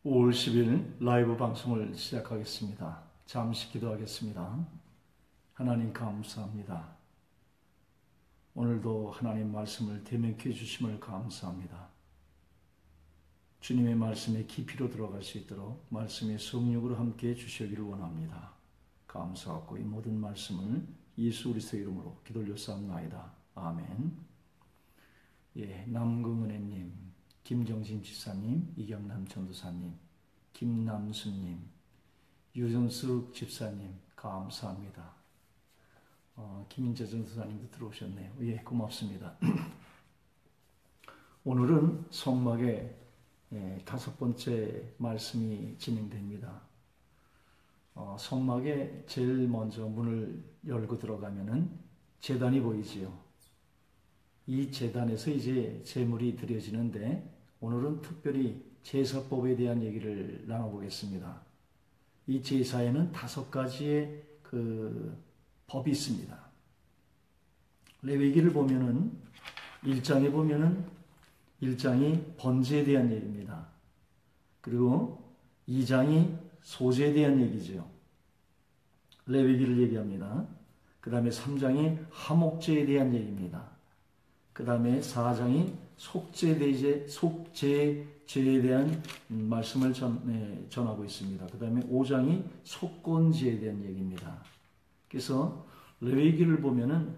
5월 10일 라이브 방송을 시작하겠습니다. 잠시 기도하겠습니다. 하나님 감사합니다. 오늘도 하나님 말씀을 대면케 해주심을 감사합니다. 주님의 말씀에 깊이로 들어갈 수 있도록 말씀의 성령으로 함께 해주시기를 원합니다. 감사하고 이 모든 말씀을 예수 그리스도의 이름으로 기도 올려싸움나이다. 아멘. 남궁은혜님, 김정진 지사님, 이경남 전도사님, 김남순님, 유정숙 집사님 감사합니다. 김인재 전도사님도 들어오셨네요. 고맙습니다. 오늘은 성막의 5번째 말씀이 진행됩니다. 성막에 제일 먼저 문을 열고 들어가면은 제단이 보이지요. 이 제단에서 이제 제물이 드려지는데 오늘은 특별히 제사법에 대한 얘기를 나눠보겠습니다. 이 제사에는 5가지의 법이 있습니다. 레위기를 보면은 1장에 보면은 1장이 번제에 대한 얘기입니다. 그리고 2장이 소제에 대한 얘기죠. 레위기를 얘기합니다. 그 다음에 3장이 화목제에 대한 얘기입니다. 그 다음에 4장이 속죄제에 대한 말씀을 전하고 있습니다. 그 다음에 5장이 속건제에 대한 얘기입니다. 그래서 레위기를 보면은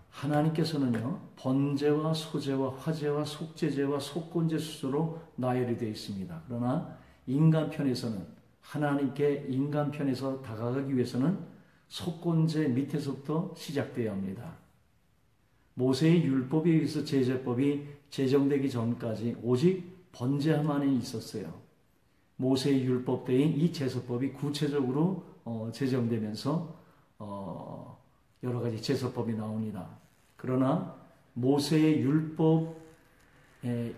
하나님께서는요, 번제와 소제와 화제와 속죄제와 속건제 순서로 나열이 되어 있습니다. 그러나 인간 편에서는, 하나님께 인간 편에서 다가가기 위해서는 속건제 밑에서부터 시작되어야 합니다. 모세의 율법에 의해서 제사법이 제정되기 전까지 오직 번제만이 있었어요. 모세의 율법 때에 이 제사법이 구체적으로 제정되면서 여러 가지 제사법이 나옵니다. 그러나 모세의 율법에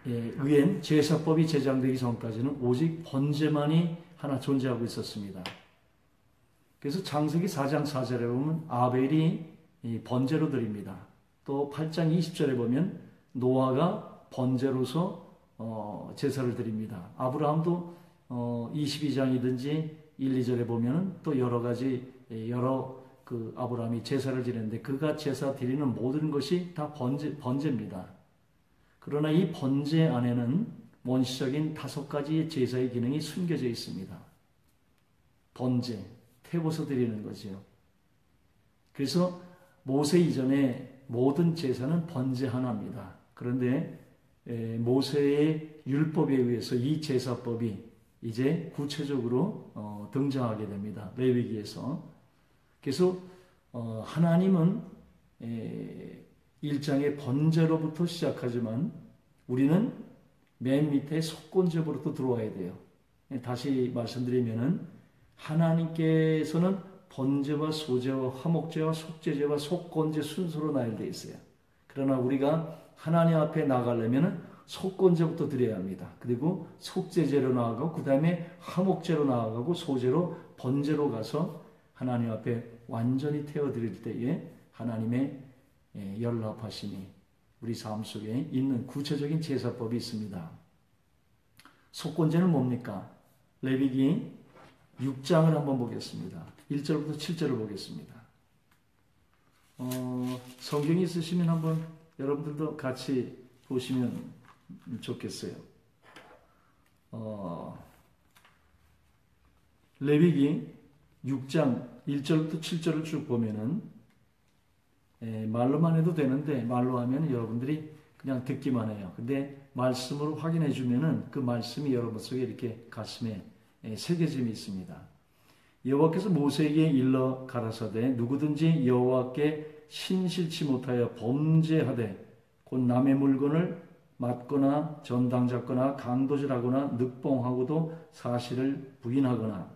의한 제사법이 제정되기 전까지는 오직 번제만이 하나 존재하고 있었습니다. 그래서 창세기 4장 4절에 보면 아벨이 번제로 드립니다. 또 8장 20절에 보면 노아가 번제로서 제사를 드립니다. 아브라함도 22장이든지 1, 2절에 보면 또 여러 가지 아브라함이 제사를 드리는데 그가 제사 드리는 모든 것이 다 번제입니다. 그러나 이 번제 안에는 원시적인 5가지의 제사의 기능이 숨겨져 있습니다. 번제, 태워서 드리는 거지요. 그래서 모세 이전에 모든 제사는 번제 하나입니다. 그런데 모세의 율법에 의해서 이 제사법이 이제 구체적으로 등장하게 됩니다. 레위기에서. 그래서 하나님은 1장의 번제로부터 시작하지만 우리는 맨 밑에 속건제부터 들어와야 돼요. 다시 말씀드리면은 하나님께서는 번제와 소제와 화목제와 속죄제와 속건제 순서로 나열되어 있어요. 그러나 우리가 하나님 앞에 나가려면 속건제부터 드려야 합니다. 그리고 속죄제로 나아가고 그 다음에 화목제로 나아가고 소제로 번제로 가서 하나님 앞에 완전히 태워드릴 때에 하나님의 연락하심이 우리 삶 속에 있는 구체적인 제사법이 있습니다. 속건제는 뭡니까? 레위기 6장을 한번 보겠습니다. 1절부터 7절을 보겠습니다. 성경이 있으시면 한번 여러분들도 같이 보시면 좋겠어요. 레위기 6장 1절부터 7절을 쭉 보면은 말로만 해도 되는데 말로 하면 여러분들이 그냥 듣기만 해요. 근데 말씀으로 확인해 주면은 그 말씀이 여러분 속에 이렇게 가슴에 새겨짐이 있습니다. 여호와께서 모세에게 일러 가라사대 누구든지 여호와께 신실치 못하여 범죄하되 곧 남의 물건을 맞거나 전당잡거나 강도질하거나 늑봉하고도 사실을 부인하거나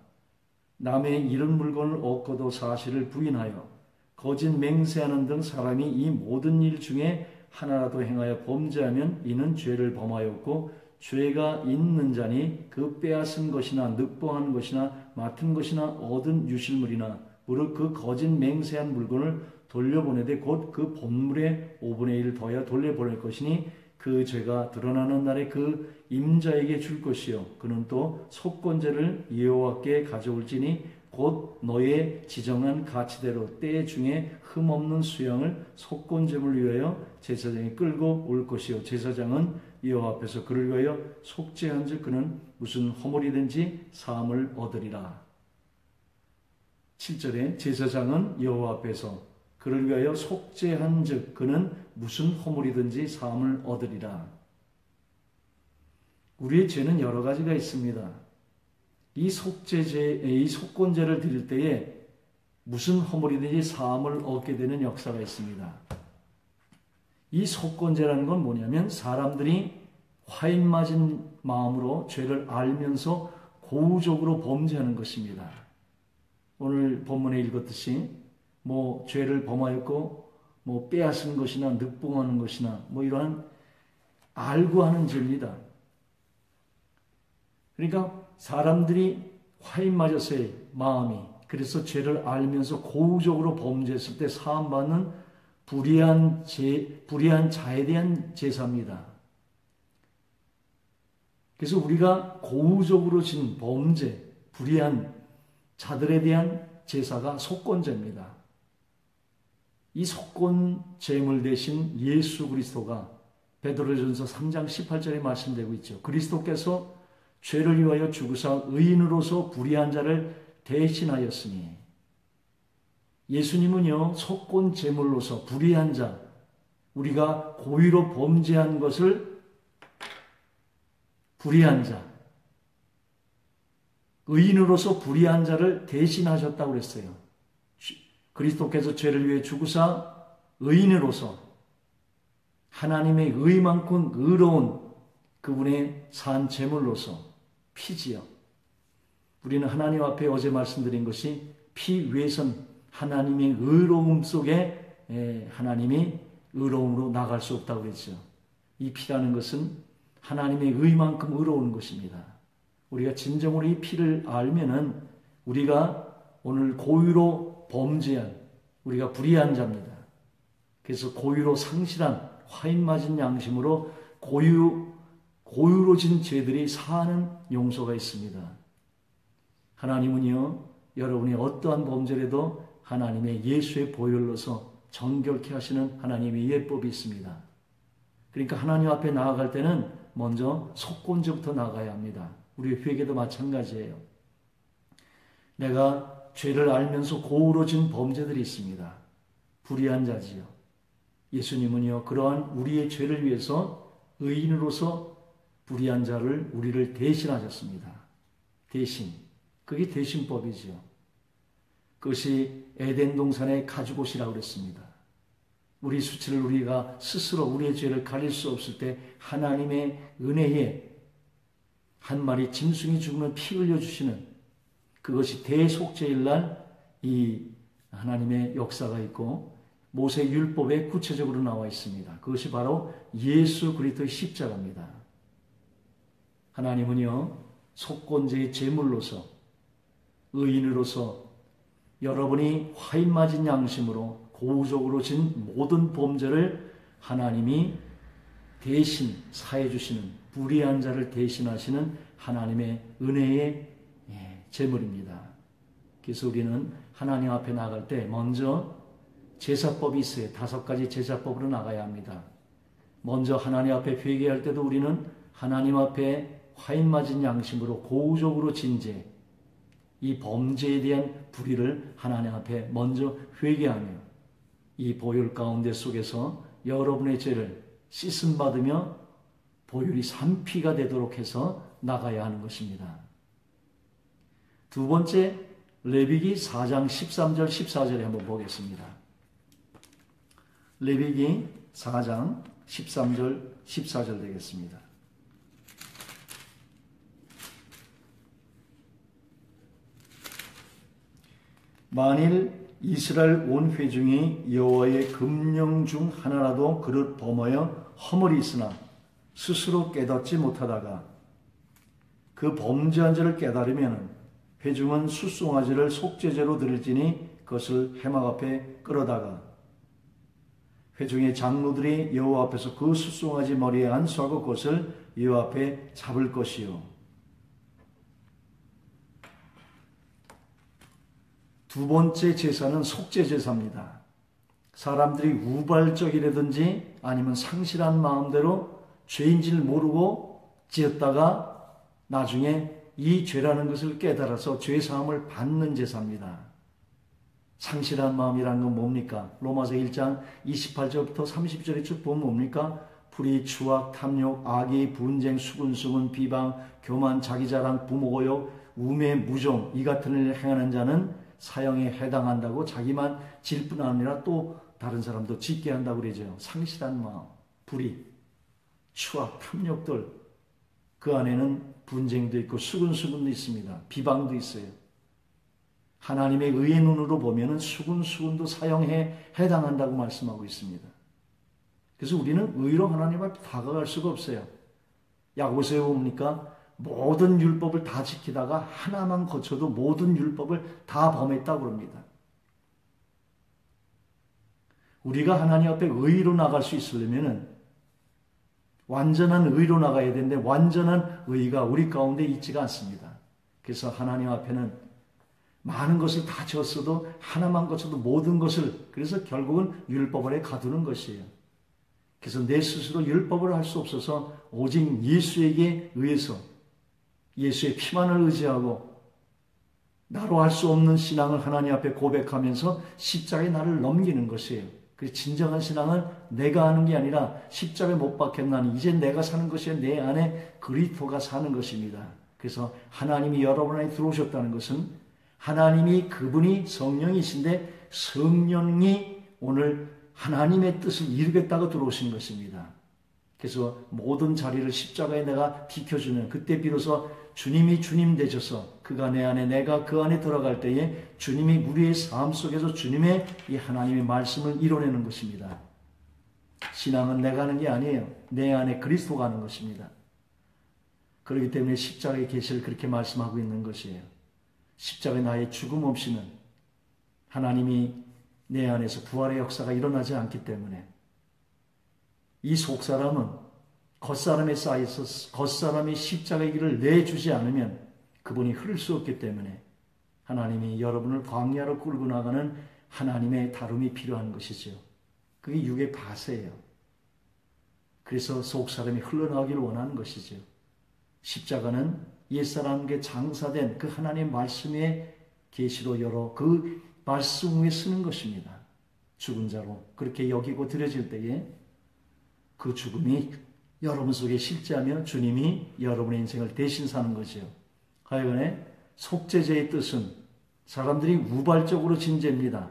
남의 잃은 물건을 얻고도 사실을 부인하여 거짓 맹세하는 등 사람이 이 모든 일 중에 하나라도 행하여 범죄하면 이는 죄를 범하였고 죄가 있는 자니 그 빼앗은 것이나 늑봉한 것이나 맡은 것이나 얻은 유실물이나 무릇 그 거짓 맹세한 물건을 돌려보내되 곧 그 본물의 5분의 1을 더하여 돌려보낼 것이니 그 죄가 드러나는 날에 그 임자에게 줄 것이요 그는 또 속건제를 여호와께 가져올지니 곧 너의 지정한 가치대로 때 중에 흠없는 수양을 속건제물 위하여 제사장이 끌고 올 것이요 제사장은 여호와 앞에서 그를 위하여 속죄한즉 그는 무슨 허물이든지 사함을 얻으리라. 7절에 제사장은 여호와 앞에서 그를 위하여 속죄한즉 그는 무슨 허물이든지 사함을 얻으리라. 우리의 죄는 여러 가지가 있습니다. 이 속건제를 드릴 때에 무슨 허물이든지 사함을 얻게 되는 역사가 있습니다. 이 속건제라는 건 뭐냐면 사람들이 화인 맞은 마음으로 죄를 알면서 고의적으로 범죄하는 것입니다. 오늘 본문에 읽었듯이 죄를 범하였고 빼앗은 것이나 늑봉하는 것이나 이러한 알고 하는 죄입니다. 그러니까 사람들이 화인 맞았어요. 마음이. 그래서 죄를 알면서 고의적으로 범죄했을 때 사함받는 불의한 자에 대한 제사입니다. 그래서 우리가 고의적으로 진 범죄, 불의한 자들에 대한 제사가 속건제입니다. 이 속건제물 대신 예수 그리스도가 베드로전서 3장 18절에 말씀되고 있죠. 그리스도께서 죄를 위하여 죽으사 의인으로서 불의한 자를 대신하였으니 예수님은요 속건제물로서 불의한 자 우리가 고의로 범죄한 것을 불의한 자 의인으로서 불의한 자를 대신하셨다고 그랬어요. 그리스도께서 죄를 위해 죽으사 의인으로서 하나님의 의만큼 의로운 그분의 산 제물로서 피지요. 우리는 하나님 앞에 어제 말씀드린 것이 피 위에선 하나님의 의로움 속에 하나님이 의로움으로 나갈 수 없다고 그랬죠. 이 피라는 것은 하나님의 의만큼 의로운 것입니다. 우리가 진정으로 이 피를 알면은 우리가 오늘 고의로 범죄한 우리가 불의한 자입니다. 그래서 고의로 상실한 화인 맞은 양심으로 고의로 진 죄들이 사하는 용서가 있습니다. 하나님은요 여러분이 어떠한 범죄라도 하나님의 예수의 보혈로서 정결케 하시는 하나님의 예법이 있습니다. 그러니까 하나님 앞에 나아갈 때는 먼저 속건제부터 나가야 합니다. 우리의 회개도 마찬가지예요. 내가 죄를 알면서 고의로 진 범죄들이 있습니다. 불의한 자지요. 예수님은요 그러한 우리의 죄를 위해서 의인으로서 불의한 자를 우리를 대신하셨습니다. 대신. 그게 대신법이죠. 그것이 에덴 동산의 가죽옷이라고 그랬습니다. 우리 수치를 우리가 스스로 우리의 죄를 가릴 수 없을 때 하나님의 은혜에 한 마리 짐승이 죽으면 피 흘려주시는 그것이 대속죄일 날 이 하나님의 역사가 있고 모세 율법에 구체적으로 나와 있습니다. 그것이 바로 예수 그리스도의 십자가입니다. 하나님은요 속건제의 제물로서 의인으로서 여러분이 화인 맞은 양심으로 고의적으로 진 모든 범죄를 하나님이 대신 사해 주시는 불의한 자를 대신하시는 하나님의 은혜의 제물입니다. 그래서 우리는 하나님 앞에 나갈 때 먼저 제사법이 있어요. 5가지 제사법으로 나가야 합니다. 먼저 하나님 앞에 회개할 때도 우리는 하나님 앞에 화인 맞은 양심으로 고의적으로 진 죄, 이 범죄에 대한 불의를 하나님 앞에 먼저 회개하며 이 보혈 가운데 속에서 여러분의 죄를 씻음 받으며 보혈이 산피가 되도록 해서 나가야 하는 것입니다. 두 번째, 레위기 4장 13절 14절에 한번 보겠습니다. 레위기 4장 13절 14절 되겠습니다. 만일 이스라엘 온 회중이 여호와의 금령 중 하나라도 그릇 범하여 허물이 있으나 스스로 깨닫지 못하다가 그 범죄한 자를 깨달으면 회중은 숫송아지를 속죄제로 드릴지니 그것을 회막 앞에 끌어다가 회중의 장로들이 여호와 앞에서 그 숫송아지 머리에 안수하고 그것을 여호와 앞에 잡을 것이요. 두 번째 제사는 속죄 제사입니다. 사람들이 우발적이라든지 아니면 상실한 마음대로 죄인지를 모르고 지었다가 나중에 이 죄라는 것을 깨달아서 죄사함을 받는 제사입니다. 상실한 마음이라는 건 뭡니까? 로마서 1장 28절부터 30절에 쭉 보면 뭡니까? 불의, 추악, 탐욕, 악의, 분쟁, 수군수군, 비방, 교만, 자기자랑, 부모고욕, 우매, 무종 이 같은 일을 행하는 자는 사형에 해당한다고 자기만 질 뿐 아니라 또 다른 사람도 짓게 한다고 그러죠. 상실한 마음, 불의, 추악, 탐욕들 그 안에는 분쟁도 있고 수군수군도 있습니다. 비방도 있어요. 하나님의 의의 눈으로 보면 수군수군도 사형에 해당한다고 말씀하고 있습니다. 그래서 우리는 의로 하나님 앞에 다가갈 수가 없어요. 야고보서에 봅니까? 모든 율법을 다 지키다가 하나만 거쳐도 모든 율법을 다 범했다고 그럽니다. 우리가 하나님 앞에 의로 나갈 수 있으려면 완전한 의로 나가야 되는데 완전한 의가 우리 가운데 있지가 않습니다. 그래서 하나님 앞에는 많은 것을 다 지었어도 하나만 거쳐도 모든 것을 그래서 결국은 율법을 가두는 것이에요. 그래서 내 스스로 율법을 할 수 없어서 오직 예수에게 의해서 예수의 피만을 의지하고 나로 할 수 없는 신앙을 하나님 앞에 고백하면서 십자가에 나를 넘기는 것이에요. 그 진정한 신앙은 내가 하는 게 아니라 십자가에 못 박혔나니 이제 내가 사는 것이 아니라 내 안에 그리스도가 사는 것입니다. 그래서 하나님이 여러분 안에 들어오셨다는 것은 하나님이 그분이 성령이신데 성령이 오늘 하나님의 뜻을 이루겠다고 들어오신 것입니다. 그래서 모든 자리를 십자가에 내가 비켜주는 그때 비로소 주님이 주님 되셔서 그가 내 안에 내가 그 안에 들어갈 때에 주님이 우리의 삶 속에서 주님의 이 하나님의 말씀을 이뤄내는 것입니다. 신앙은 내가 하는 게 아니에요. 내 안에 그리스도가 하는 것입니다. 그렇기 때문에 십자가의 계시를 그렇게 말씀하고 있는 것이에요. 십자가의 나의 죽음 없이는 하나님이 내 안에서 부활의 역사가 일어나지 않기 때문에 이 속사람은 겉사람에 쌓여서 겉사람이 십자가의 길을 내주지 않으면 그분이 흐를 수 없기 때문에 하나님이 여러분을 광야로 끌고 나가는 하나님의 다름이 필요한 것이죠. 그게 육의 바세예요. 그래서 속사람이 흘러나오기를 원하는 것이죠. 십자가는 옛사람에게 장사된 그 하나님의 말씀의 계시로 열어 그 말씀 위에 쓰는 것입니다. 죽은 자로 그렇게 여기고 드려질 때에 그 죽음이 여러분 속에 실제하며 주님이 여러분의 인생을 대신 사는 거죠. 하여간에 속죄제의 뜻은 사람들이 우발적으로 진 죄입니다.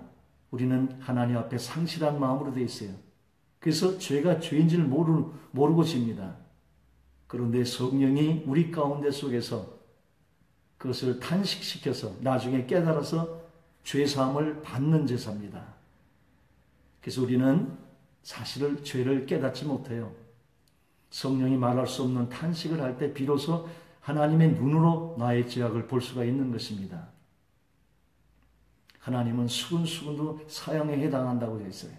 우리는 하나님 앞에 상실한 마음으로 되어 있어요. 그래서 죄가 죄인지를 모르고 집니다. 그런데 성령이 우리 가운데 속에서 그것을 탄식시켜서 나중에 깨달아서 죄사함을 받는 제사입니다. 그래서 우리는 사실을 죄를 깨닫지 못해요. 성령이 말할 수 없는 탄식을 할 때 비로소 하나님의 눈으로 나의 죄악을 볼 수가 있는 것입니다. 하나님은 수군수군도 사형에 해당한다고 되어 있어요.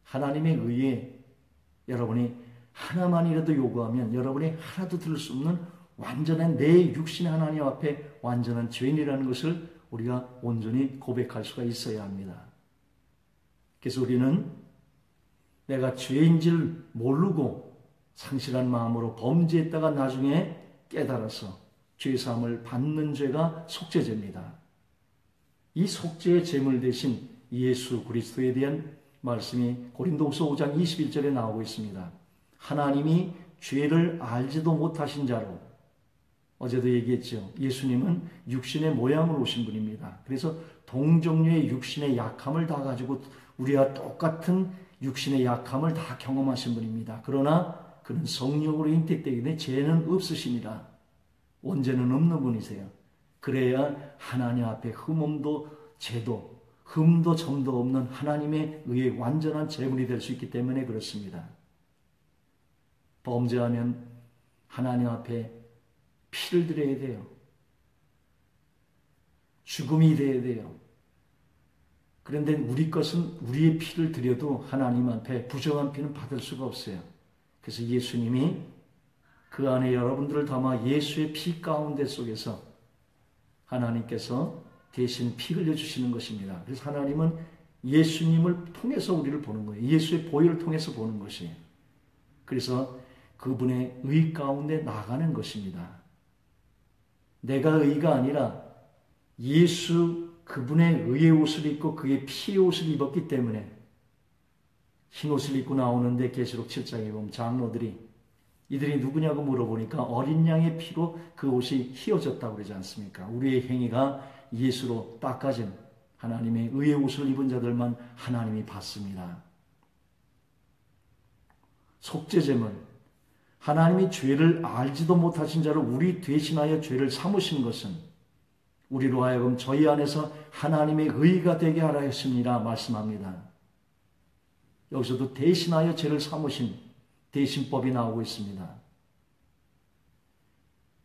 하나님의 의에 여러분이 하나만이라도 요구하면 여러분이 하나도 들을 수 없는 완전한 내 육신의 하나님 앞에 완전한 죄인이라는 것을 우리가 온전히 고백할 수가 있어야 합니다. 그래서 우리는 내가 죄인 줄 모르고 상실한 마음으로 범죄했다가 나중에 깨달아서 죄사함을 받는 죄가 속죄제입니다. 이 속죄의 제물 대신 예수 그리스도에 대한 말씀이 고린도후서 5장 21절에 나오고 있습니다. 하나님이 죄를 알지도 못하신 자로 어제도 얘기했죠. 예수님은 육신의 모양으로 오신 분입니다. 그래서 동종류의 육신의 약함을 다 가지고 우리와 똑같은 육신의 약함을 다 경험하신 분입니다. 그러나 그는 성령으로 인택되기 때문에 죄는 없으시니라. 원죄는 없는 분이세요. 그래야 하나님 앞에 흠없도 죄도 흠도 점도 없는 하나님의 의의 완전한 제물이 될 수 있기 때문에 그렇습니다. 범죄하면 하나님 앞에 피를 드려야 돼요. 죽음이 돼야 돼요. 그런데 우리 것은 우리의 피를 드려도 하나님 앞에 부정한 피는 받을 수가 없어요. 그래서 예수님이 그 안에 여러분들을 담아 예수의 피 가운데 속에서 하나님께서 대신 피 흘려주시는 것입니다. 그래서 하나님은 예수님을 통해서 우리를 보는 거예요. 예수의 보혈을 통해서 보는 것이에요. 그래서 그분의 의 가운데 나가는 것입니다. 내가 의가 아니라 예수 그분의 의의 옷을 입고 그의 피의 옷을 입었기 때문에 흰 옷을 입고 나오는데 계시록 7장에 보면 장로들이 이들이 누구냐고 물어보니까 어린 양의 피로 그 옷이 휘어졌다고 그러지 않습니까? 우리의 행위가 예수로 닦아진 하나님의 의의 옷을 입은 자들만 하나님이 받습니다. 속죄제물, 하나님이 죄를 알지도 못하신 자를 우리 대신하여 죄를 삼으신 것은 우리로 하여금 저희 안에서 하나님의 의가 되게 하라 했습니다. 말씀합니다. 여기서도 대신하여 죄를 삼으신 대신법이 나오고 있습니다.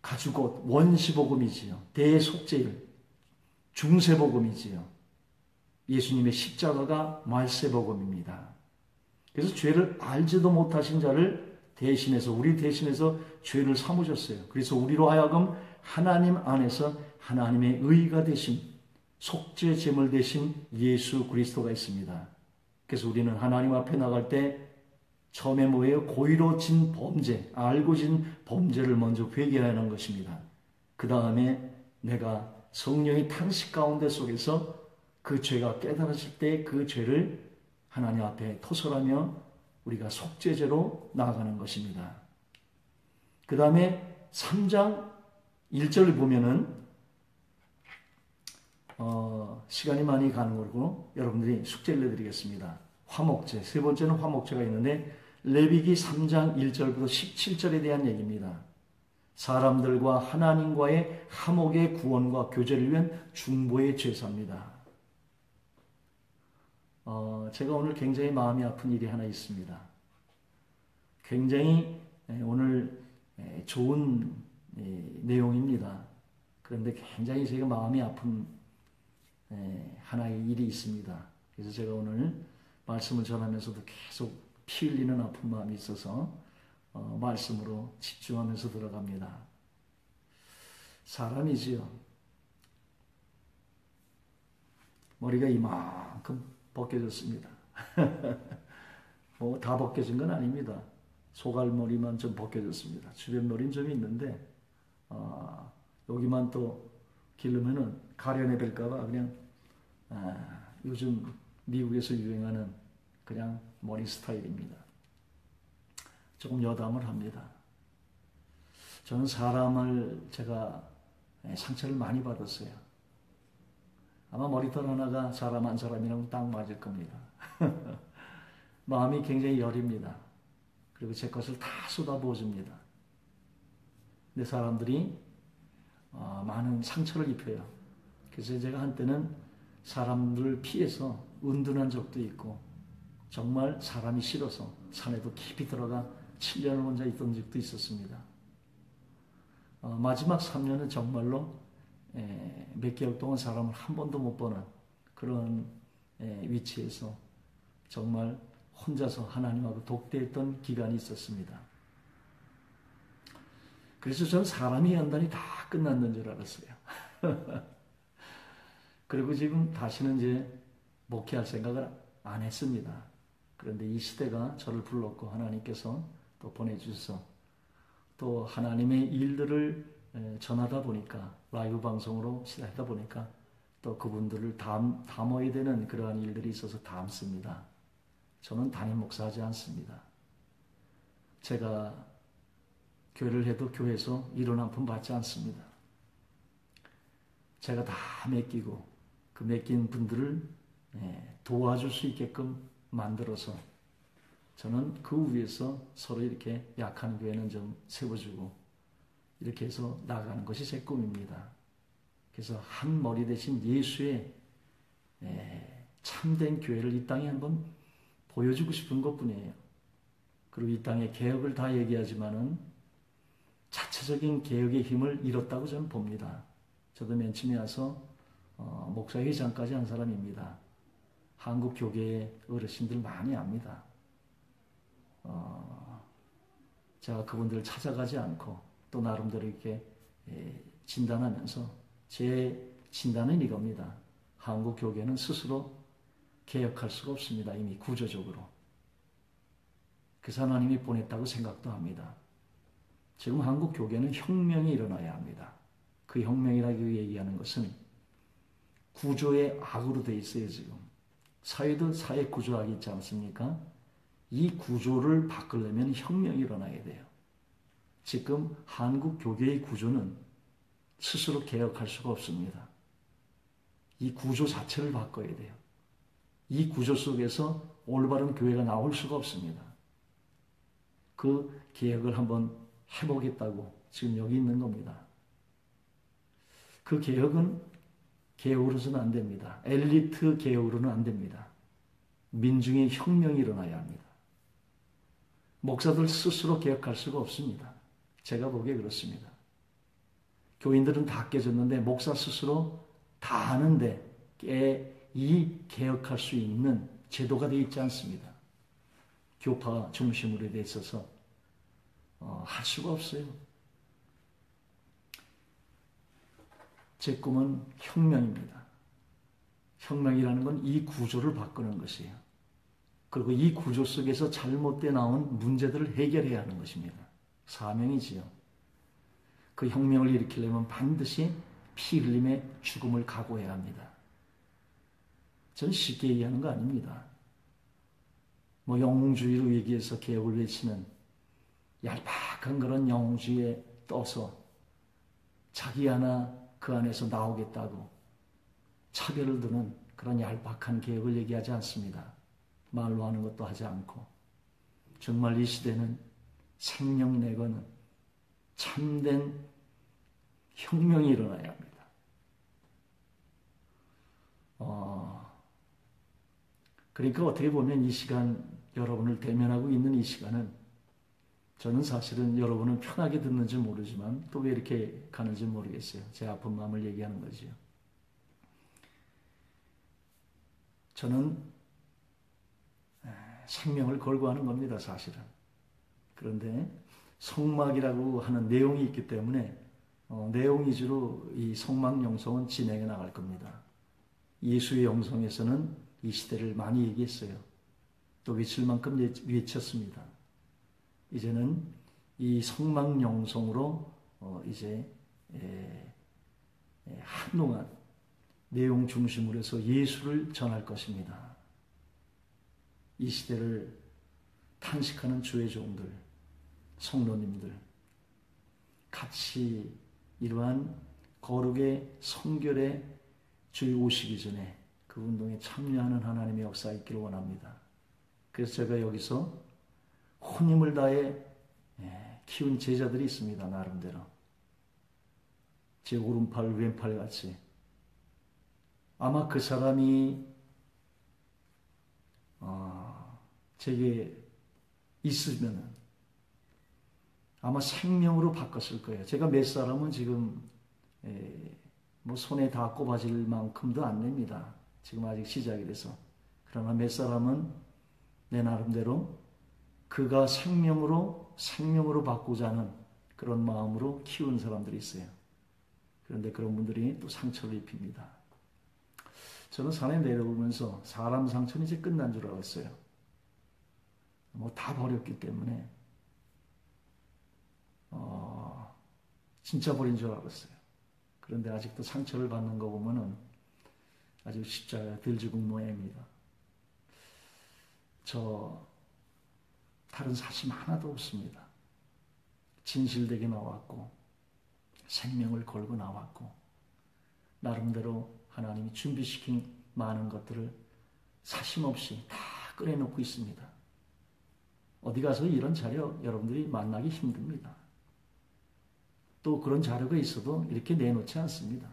가죽옷, 원시복음이지요. 대속죄일, 중세복음이지요. 예수님의 십자가가 말세복음입니다. 그래서 죄를 알지도 못하신 자를 대신해서 우리 대신해서 죄를 삼으셨어요. 그래서 우리로 하여금 하나님 안에서 하나님의 의가 되신 속죄 제물 되신 예수 그리스도가 있습니다. 그래서 우리는 하나님 앞에 나갈 때 처음에 뭐예요? 고의로 진 범죄, 알고 진 범죄를 먼저 회개해야 하는 것입니다. 그 다음에 내가 성령의 탄식 가운데 속에서 그 죄가 깨달아질 때 그 죄를 하나님 앞에 토설하며 우리가 속죄제로 나아가는 것입니다. 그 다음에 3장 1절을 보면은 시간이 많이 가는 거고 여러분들이 숙제를 내드리겠습니다. 화목제, 세 번째는 화목제가 있는데 레위기 3장 1절부터 17절에 대한 얘기입니다. 사람들과 하나님과의 화목의 구원과 교제를 위한 중보의 제사입니다. 제가 오늘 굉장히 마음이 아픈 일이 하나 있습니다. 굉장히 오늘 좋은 내용입니다. 그런데 굉장히 제가 마음이 아픈 하나의 일이 있습니다. 그래서 제가 오늘 말씀을 전하면서도 계속 피 흘리는 아픈 마음이 있어서 말씀으로 집중하면서 들어갑니다. 사람이지요. 머리가 이만큼 벗겨졌습니다. 다 벗겨진 건 아닙니다. 소갈머리만 좀 벗겨졌습니다. 주변 머리는 좀 있는데 여기만 또 기르면은 가려내될까봐 그냥 요즘 미국에서 유행하는 그냥 머리 스타일입니다. 조금 여담을 합니다. 저는 사람을 제가 상처를 많이 받았어요. 아마 머리털 하나가 사람 한 사람이랑 딱 맞을 겁니다. 마음이 굉장히 여립니다. 그리고 제 것을 다 쏟아부어줍니다. 근데 사람들이 많은 상처를 입혀요. 그래서 제가 한때는 사람들을 피해서 은둔한 적도 있고 정말 사람이 싫어서 산에도 깊이 들어가 7년을 혼자 있던 적도 있었습니다. 마지막 3년은 정말로 몇 개월 동안 사람을 한 번도 못 보는 그런 위치에서 정말 혼자서 하나님하고 독대했던 기간이 있었습니다. 그래서 저는 사람의 연단이 다 끝났는 줄 알았어요. 그리고 지금 다시는 이제 목회할 생각을 안 했습니다. 그런데 이 시대가 저를 불렀고 하나님께서 또 보내주셔서 또 하나님의 일들을 전하다 보니까 라이브 방송으로 시작하다 보니까 또 그분들을 담아야 되는 그러한 일들이 있어서 담습니다. 저는 담임 목사하지 않습니다. 제가 교회를 해도 교회에서 이런 한 푼 받지 않습니다. 제가 다 맡기고 그 맡긴 분들을 도와줄 수 있게끔 만들어서 저는 그 위에서 서로 이렇게 약한 교회는 좀 세워주고 이렇게 해서 나가는 것이 제 꿈입니다. 그래서 한 머리 대신 예수의 참된 교회를 이 땅에 한번 보여주고 싶은 것뿐이에요. 그리고 이 땅에 개혁을 다 얘기하지만은 자체적인 개혁의 힘을 잃었다고 저는 봅니다. 저도 맨 처음에 와서 목사회장까지 한 사람입니다. 한국 교계의 어르신들 많이 압니다. 제가 그분들을 찾아가지 않고 또 나름대로 이렇게 진단하면서 제 진단은 이겁니다. 한국 교계는 스스로 개혁할 수가 없습니다. 이미 구조적으로. 그래서 하나님이 보냈다고 생각도 합니다. 지금 한국 교계는 혁명이 일어나야 합니다. 그 혁명이라고 얘기하는 것은 구조의 악으로 되어 있어요. 지금 사회도 사회 구조학이 있지 않습니까? 이 구조를 바꾸려면 혁명이 일어나야 돼요. 지금 한국 교계의 구조는 스스로 개혁할 수가 없습니다. 이 구조 자체를 바꿔야 돼요. 이 구조 속에서 올바른 교회가 나올 수가 없습니다. 그 개혁을 한번 해보겠다고 지금 여기 있는 겁니다. 그 개혁은 개혁으로서는 안 됩니다. 엘리트 개혁으로는 안 됩니다. 민중의 혁명이 일어나야 합니다. 목사들 스스로 개혁할 수가 없습니다. 제가 보기에 그렇습니다. 교인들은 다 깨졌는데 목사 스스로 다 하는데 이 개혁할 수 있는 제도가 되어 있지 않습니다. 교파 중심으로 되어 있어서 할 수가 없어요. 제 꿈은 혁명입니다. 혁명이라는 건 이 구조를 바꾸는 것이에요. 그리고 이 구조 속에서 잘못돼 나온 문제들을 해결해야 하는 것입니다. 사명이지요. 그 혁명을 일으키려면 반드시 피 흘림의 죽음을 각오해야 합니다. 전 쉽게 얘기하는 거 아닙니다. 영웅주의로 얘기해서 개혁을 외치는 얄팍한 그런 영웅주의에 떠서 자기 하나 그 안에서 나오겠다고 차별을 두는 그런 얄팍한 개혁을 얘기하지 않습니다. 말로 하는 것도 하지 않고 정말 이 시대는 생명 내거는 참된 혁명이 일어나야 합니다. 그러니까 어떻게 보면 이 시간 여러분을 대면하고 있는 이 시간은 저는 사실은 여러분은 편하게 듣는지 모르지만 또 왜 이렇게 가는지 모르겠어요. 제 아픈 마음을 얘기하는 거죠. 저는 생명을 걸고 하는 겁니다. 사실은. 그런데 성막이라고 하는 내용이 있기 때문에 내용 위주로 이 성막 영성은 진행해 나갈 겁니다. 예수의 영성에서는 이 시대를 많이 얘기했어요. 또 외칠 만큼 외쳤습니다. 이제는 이 성막 영성으로 이제 한동안 내용 중심으로 해서 예수를 전할 것입니다. 이 시대를 탄식하는 주의 종들, 성도님들 같이 이러한 거룩의 성결의 주의 오시기 전에 그 운동에 참여하는 하나님의 역사가 있기를 원합니다. 그래서 제가 여기서 혼힘을 다해 키운 제자들이 있습니다. 나름대로. 제 오른팔 왼팔 같이. 아마 그 사람이 제게 있으면은 아마 생명으로 바꿨을 거예요. 제가 몇 사람은 지금 손에 다 꼽아질 만큼도 안 냅니다. 지금 아직 시작이 돼서. 그러나 몇 사람은 내 나름대로 그가 생명으로 바꾸자 하는 그런 마음으로 키운 사람들이 있어요. 그런데 그런 분들이 또 상처를 입힙니다. 저는 산에 내려오면서 사람 상처는 이제 끝난 줄 알았어요. 다 버렸기 때문에 진짜 버린 줄 알았어요. 그런데 아직도 상처를 받는 거 보면은 아주 십자가 들지국 모양입니다. 저 다른 사심 하나도 없습니다. 진실되게 나왔고 생명을 걸고 나왔고 나름대로 하나님이 준비시킨 많은 것들을 사심 없이 다 꺼내놓고 있습니다. 어디 가서 이런 자료 여러분들이 만나기 힘듭니다. 또 그런 자료가 있어도 이렇게 내놓지 않습니다.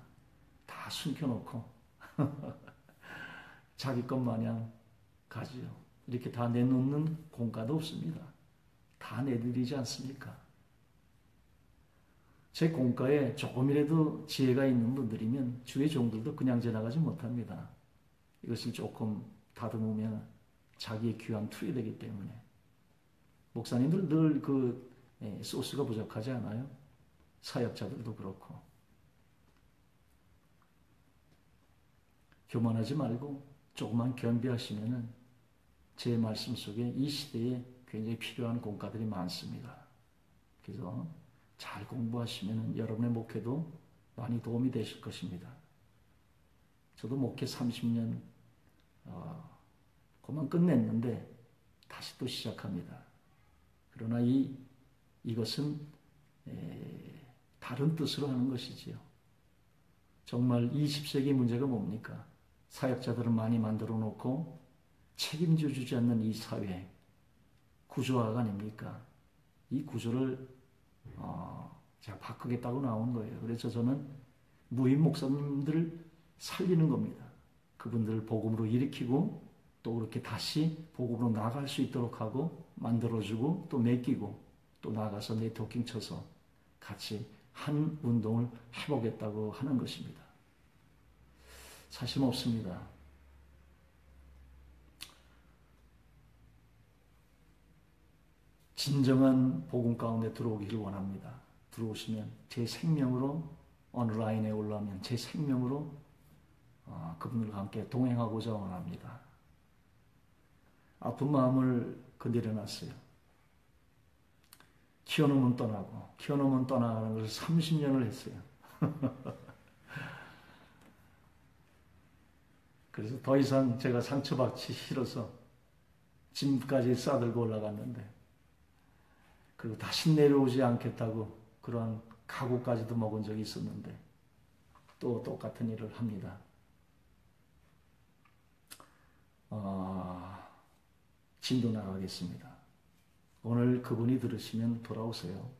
다 숨겨놓고 자기 것 마냥 가지요. 이렇게 다 내놓는 공가도 없습니다. 다 내드리지 않습니까? 제 공가에 조금이라도 지혜가 있는 분들이면 주의 종들도 그냥 지나가지 못합니다. 이것을 조금 다듬으면 자기의 귀한 투이 되기 때문에 목사님들 늘 소스가 부족하지 않아요? 사역자들도 그렇고. 교만하지 말고 조금만 겸비하시면은 제 말씀 속에 이 시대에 굉장히 필요한 공과들이 많습니다. 그래서 잘 공부하시면은 여러분의 목회도 많이 도움이 되실 것입니다. 저도 목회 30년 그만 끝냈는데 다시 또 시작합니다. 그러나 이것은 다른 뜻으로 하는 것이지요. 정말 20세기 문제가 뭡니까? 사역자들을 많이 만들어 놓고 책임져 주지 않는 이 사회 구조화가 아닙니까? 이 구조를 제가 바꾸겠다고 나온 거예요. 그래서 저는 무임 목사님들을 살리는 겁니다. 그분들을 복음으로 일으키고 또 그렇게 다시 복음으로 나갈 수 있도록 하고 만들어주고 또 맡기고 또 나가서 네트워킹 쳐서 같이 한 운동을 해보겠다고 하는 것입니다. 사심 없습니다. 진정한 복음 가운데 들어오기를 원합니다. 들어오시면 제 생명으로 어느 라인에 올라오면 제 생명으로 그분들과 함께 동행하고자 원합니다. 아픈 마음을 내려놨어요. 키워놓으면 떠나고 키워놓으면 떠나가는 것을 30년을 했어요. 그래서 더 이상 제가 상처받기 싫어서 짐까지 싸들고 올라갔는데 그리고 다시 내려오지 않겠다고 그러한 각오까지도 먹은 적이 있었는데 또 똑같은 일을 합니다. 진도 나가겠습니다. 오늘 그분이 들으시면 돌아오세요.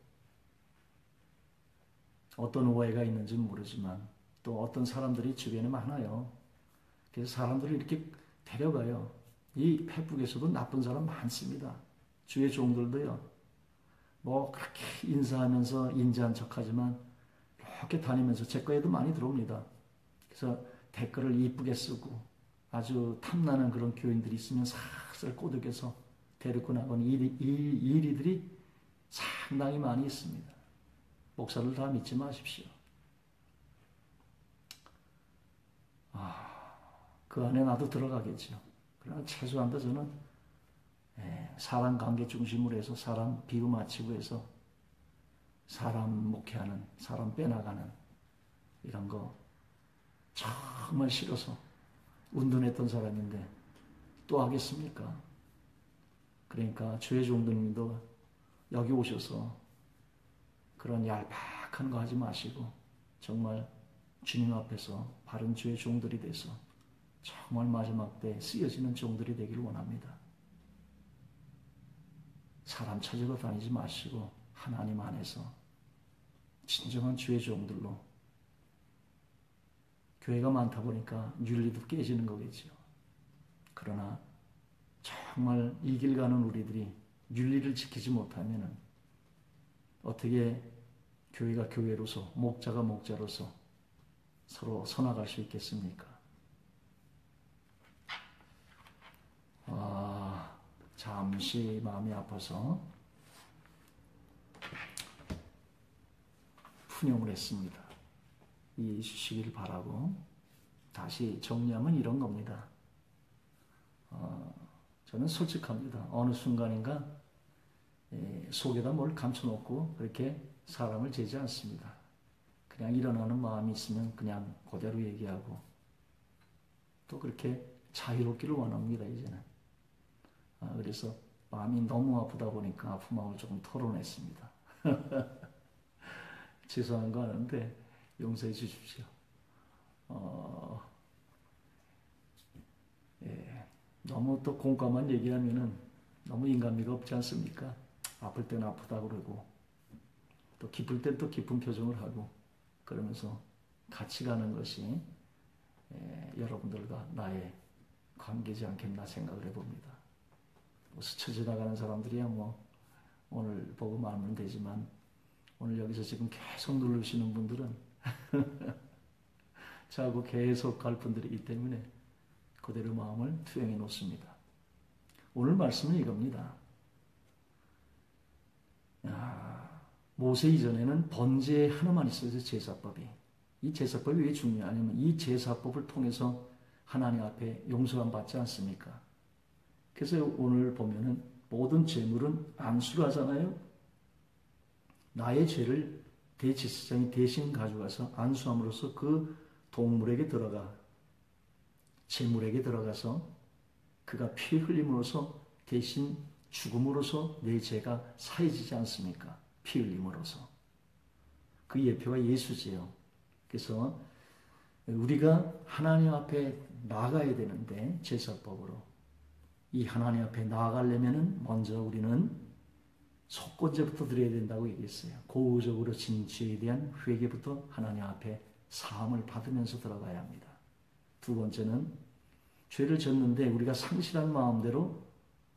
어떤 오해가 있는지는 모르지만 또 어떤 사람들이 주변에 많아요. 그래서 사람들을 이렇게 데려가요. 이 페북에서도 나쁜 사람 많습니다. 주의 종들도요. 뭐 그렇게 인사하면서 인자한 척하지만 이렇게 다니면서 제 거에도 많이 들어옵니다. 그래서 댓글을 이쁘게 쓰고 아주 탐나는 그런 교인들이 있으면 싹싹 꼬드겨서 데리고 나가는 일들이 상당히 많이 있습니다. 목사를 다 믿지 마십시오. 그 안에 나도 들어가겠죠. 그러나 최소한도 저는 사람 관계 중심으로 해서 사람 비유 맞추고 해서 사람 목회하는, 사람 빼나가는 이런 거 정말 싫어서 운동했던 사람인데 또 하겠습니까? 그러니까 주의 종들님도 여기 오셔서 그런 얄팍한 거 하지 마시고 정말 주님 앞에서 바른 주의 종들이 돼서 정말 마지막 때 쓰여지는 종들이 되기를 원합니다. 사람 찾으러 다니지 마시고 하나님 안에서 진정한 주의 종들로 교회가 많다 보니까 윤리도 깨지는 거겠죠. 그러나 정말 이 길 가는 우리들이 윤리를 지키지 못하면 어떻게 교회가 교회로서 목자가 목자로서 서로 서나갈 수 있겠습니까? 잠시 마음이 아파서 푸념을 했습니다. 이해해 주시기를 바라고 다시 정리하면 이런 겁니다. 저는 솔직합니다. 어느 순간인가 속에다 뭘 감춰놓고 그렇게 사람을 재지 않습니다. 그냥 일어나는 마음이 있으면 그냥 그대로 얘기하고 또 그렇게 자유롭기를 원합니다. 이제는. 그래서 마음이 너무 아프다 보니까 아픈 마음을 조금 털어냈습니다. 죄송한 거 아는데 용서해 주십시오. 너무 또 공감한 얘기하면은 너무 인간미가 없지 않습니까? 아플 때는 아프다 그러고 또 기쁠 땐 또 기쁜 표정을 하고 그러면서 같이 가는 것이 여러분들과 나의 관계지 않겠나 생각을 해봅니다. 뭐 스쳐 지나가는 사람들이야 뭐 오늘 보고 말면 되지만 오늘 여기서 지금 계속 누르시는 분들은 저하고 계속 갈 분들이기 때문에 그대로 마음을 투영해 놓습니다. 오늘 말씀은 이겁니다. 모세 이전에는 번제 하나만 있어서 제사법이. 이 제사법이 왜 중요하냐면 이 제사법을 통해서 하나님 앞에 용서함 받지 않습니까? 그래서 오늘 보면은 모든 제물은 안수를 하잖아요. 나의 죄를 대제사장이 대신 가져가서 안수함으로써 그 동물에게 들어가 제물에게 들어가서 그가 피 흘림으로써 대신 죽음으로써 내 죄가 사해지지 않습니까? 피 흘림으로써. 그 예표가 예수지요. 그래서 우리가 하나님 앞에 나아가야 되는데 제사법으로 이 하나님 앞에 나아가려면은 먼저 우리는 속건제부터 드려야 된다고 얘기했어요. 고의적으로 진 죄에 대한 회개부터 하나님 앞에 사함을 받으면서 들어가야 합니다. 두 번째는 죄를 졌는데 우리가 상실한 마음대로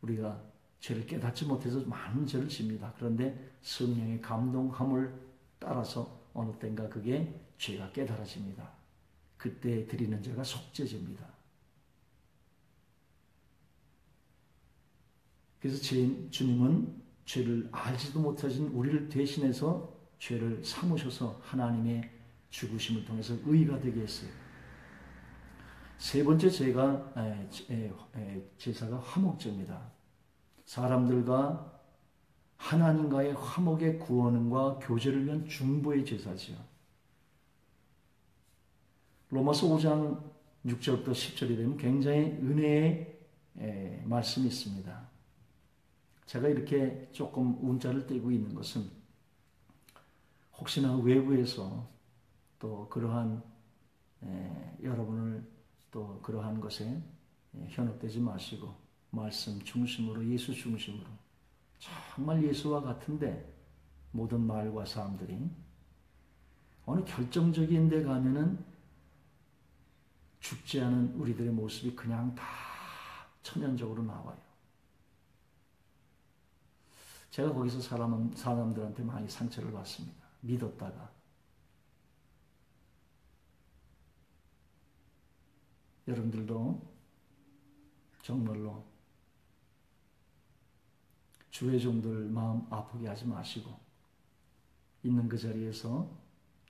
우리가 죄를 깨닫지 못해서 많은 죄를 집니다. 그런데 성령의 감동함을 따라서 어느 때인가 그게 죄가 깨달아집니다. 그때 드리는 죄가 속죄제입니다. 그래서 주님은 죄를 알지도 못하신 우리를 대신해서 죄를 삼으셔서 하나님의 죽으심을 통해서 의가 되게 했어요. 세 번째 제사가 화목제입니다. 사람들과 하나님과의 화목의 구원과 교제를 위한 중보의 제사지요. 로마서 5장 6절부터 10절이 되면 굉장히 은혜의 말씀이 있습니다. 제가 이렇게 조금 운자를 떼고 있는 것은 혹시나 외부에서 또 그러한 여러분을 또 그러한 것에 현혹되지 마시고 말씀 중심으로 예수 중심으로 정말 예수와 같은데 모든 말과 사람들이 어느 결정적인 데 가면은 죽지 않은 우리들의 모습이 그냥 다 천연적으로 나와요. 제가 거기서 사람들한테 많이 상처를 받습니다. 믿었다가. 여러분들도 정말로 주의 종들 마음 아프게 하지 마시고 있는 그 자리에서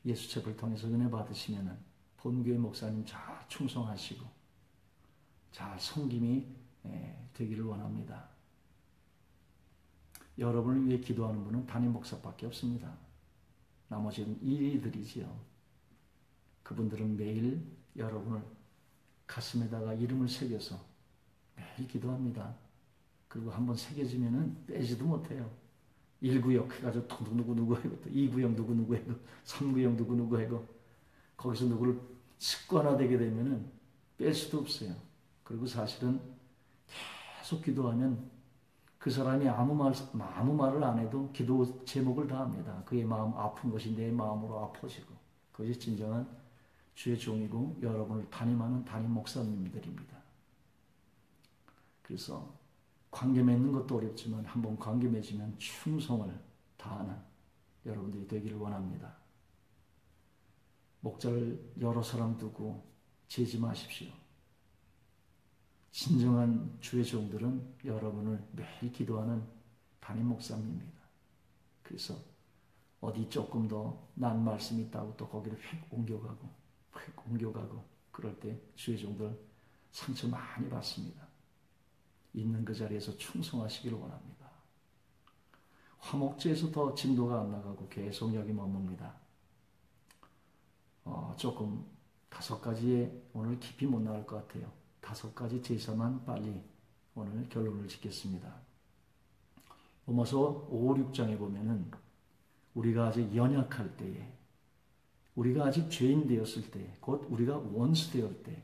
예수책을 통해서 은혜 받으시면은 본교회 목사님 잘 충성하시고 잘 섬김이 되기를 원합니다. 여러분을 위해 기도하는 분은 담임 목사밖에 없습니다. 나머지는 이들이지요. 그분들은 매일 여러분을 가슴에다가 이름을 새겨서 매일 기도합니다. 그리고 한번 새겨지면은 빼지도 못해요. 1구역 해가지고 누구 해고 또 2구역 누구 해고 3구역 누구 해고 거기서 누구를 습관화되게 되면은 뺄 수도 없어요. 그리고 사실은 계속 기도하면 그 사람이 아무 말을 안 해도 기도 제목을 다 합니다. 그의 마음 아픈 것이 내 마음으로 아파지고 그것이 진정한 주의 종이고 여러분을 담임하는 담임 목사님들입니다. 그래서 관계 맺는 것도 어렵지만 한번 관계 맺으면 충성을 다하는 여러분들이 되기를 원합니다. 목자를 여러 사람 두고 재지 마십시오. 진정한 주의 종들은 여러분을 매일 기도하는 담임 목사님입니다. 그래서 어디 조금 더 난 말씀이 있다고 또 거기를 휙 옮겨가고 그럴 때 주의 종들 상처 많이 받습니다. 있는 그 자리에서 충성하시기를 원합니다. 화목제에서 더 진도가 안 나가고 계속 여기 머뭅니다. 조금 5가지에 오늘 깊이 못 나갈 것 같아요. 5가지 제사만 빨리 오늘 결론을 짓겠습니다. 로마서 5, 6장에 보면은 우리가 아직 연약할 때에 우리가 아직 죄인 되었을 때 곧 우리가 원수 되었을 때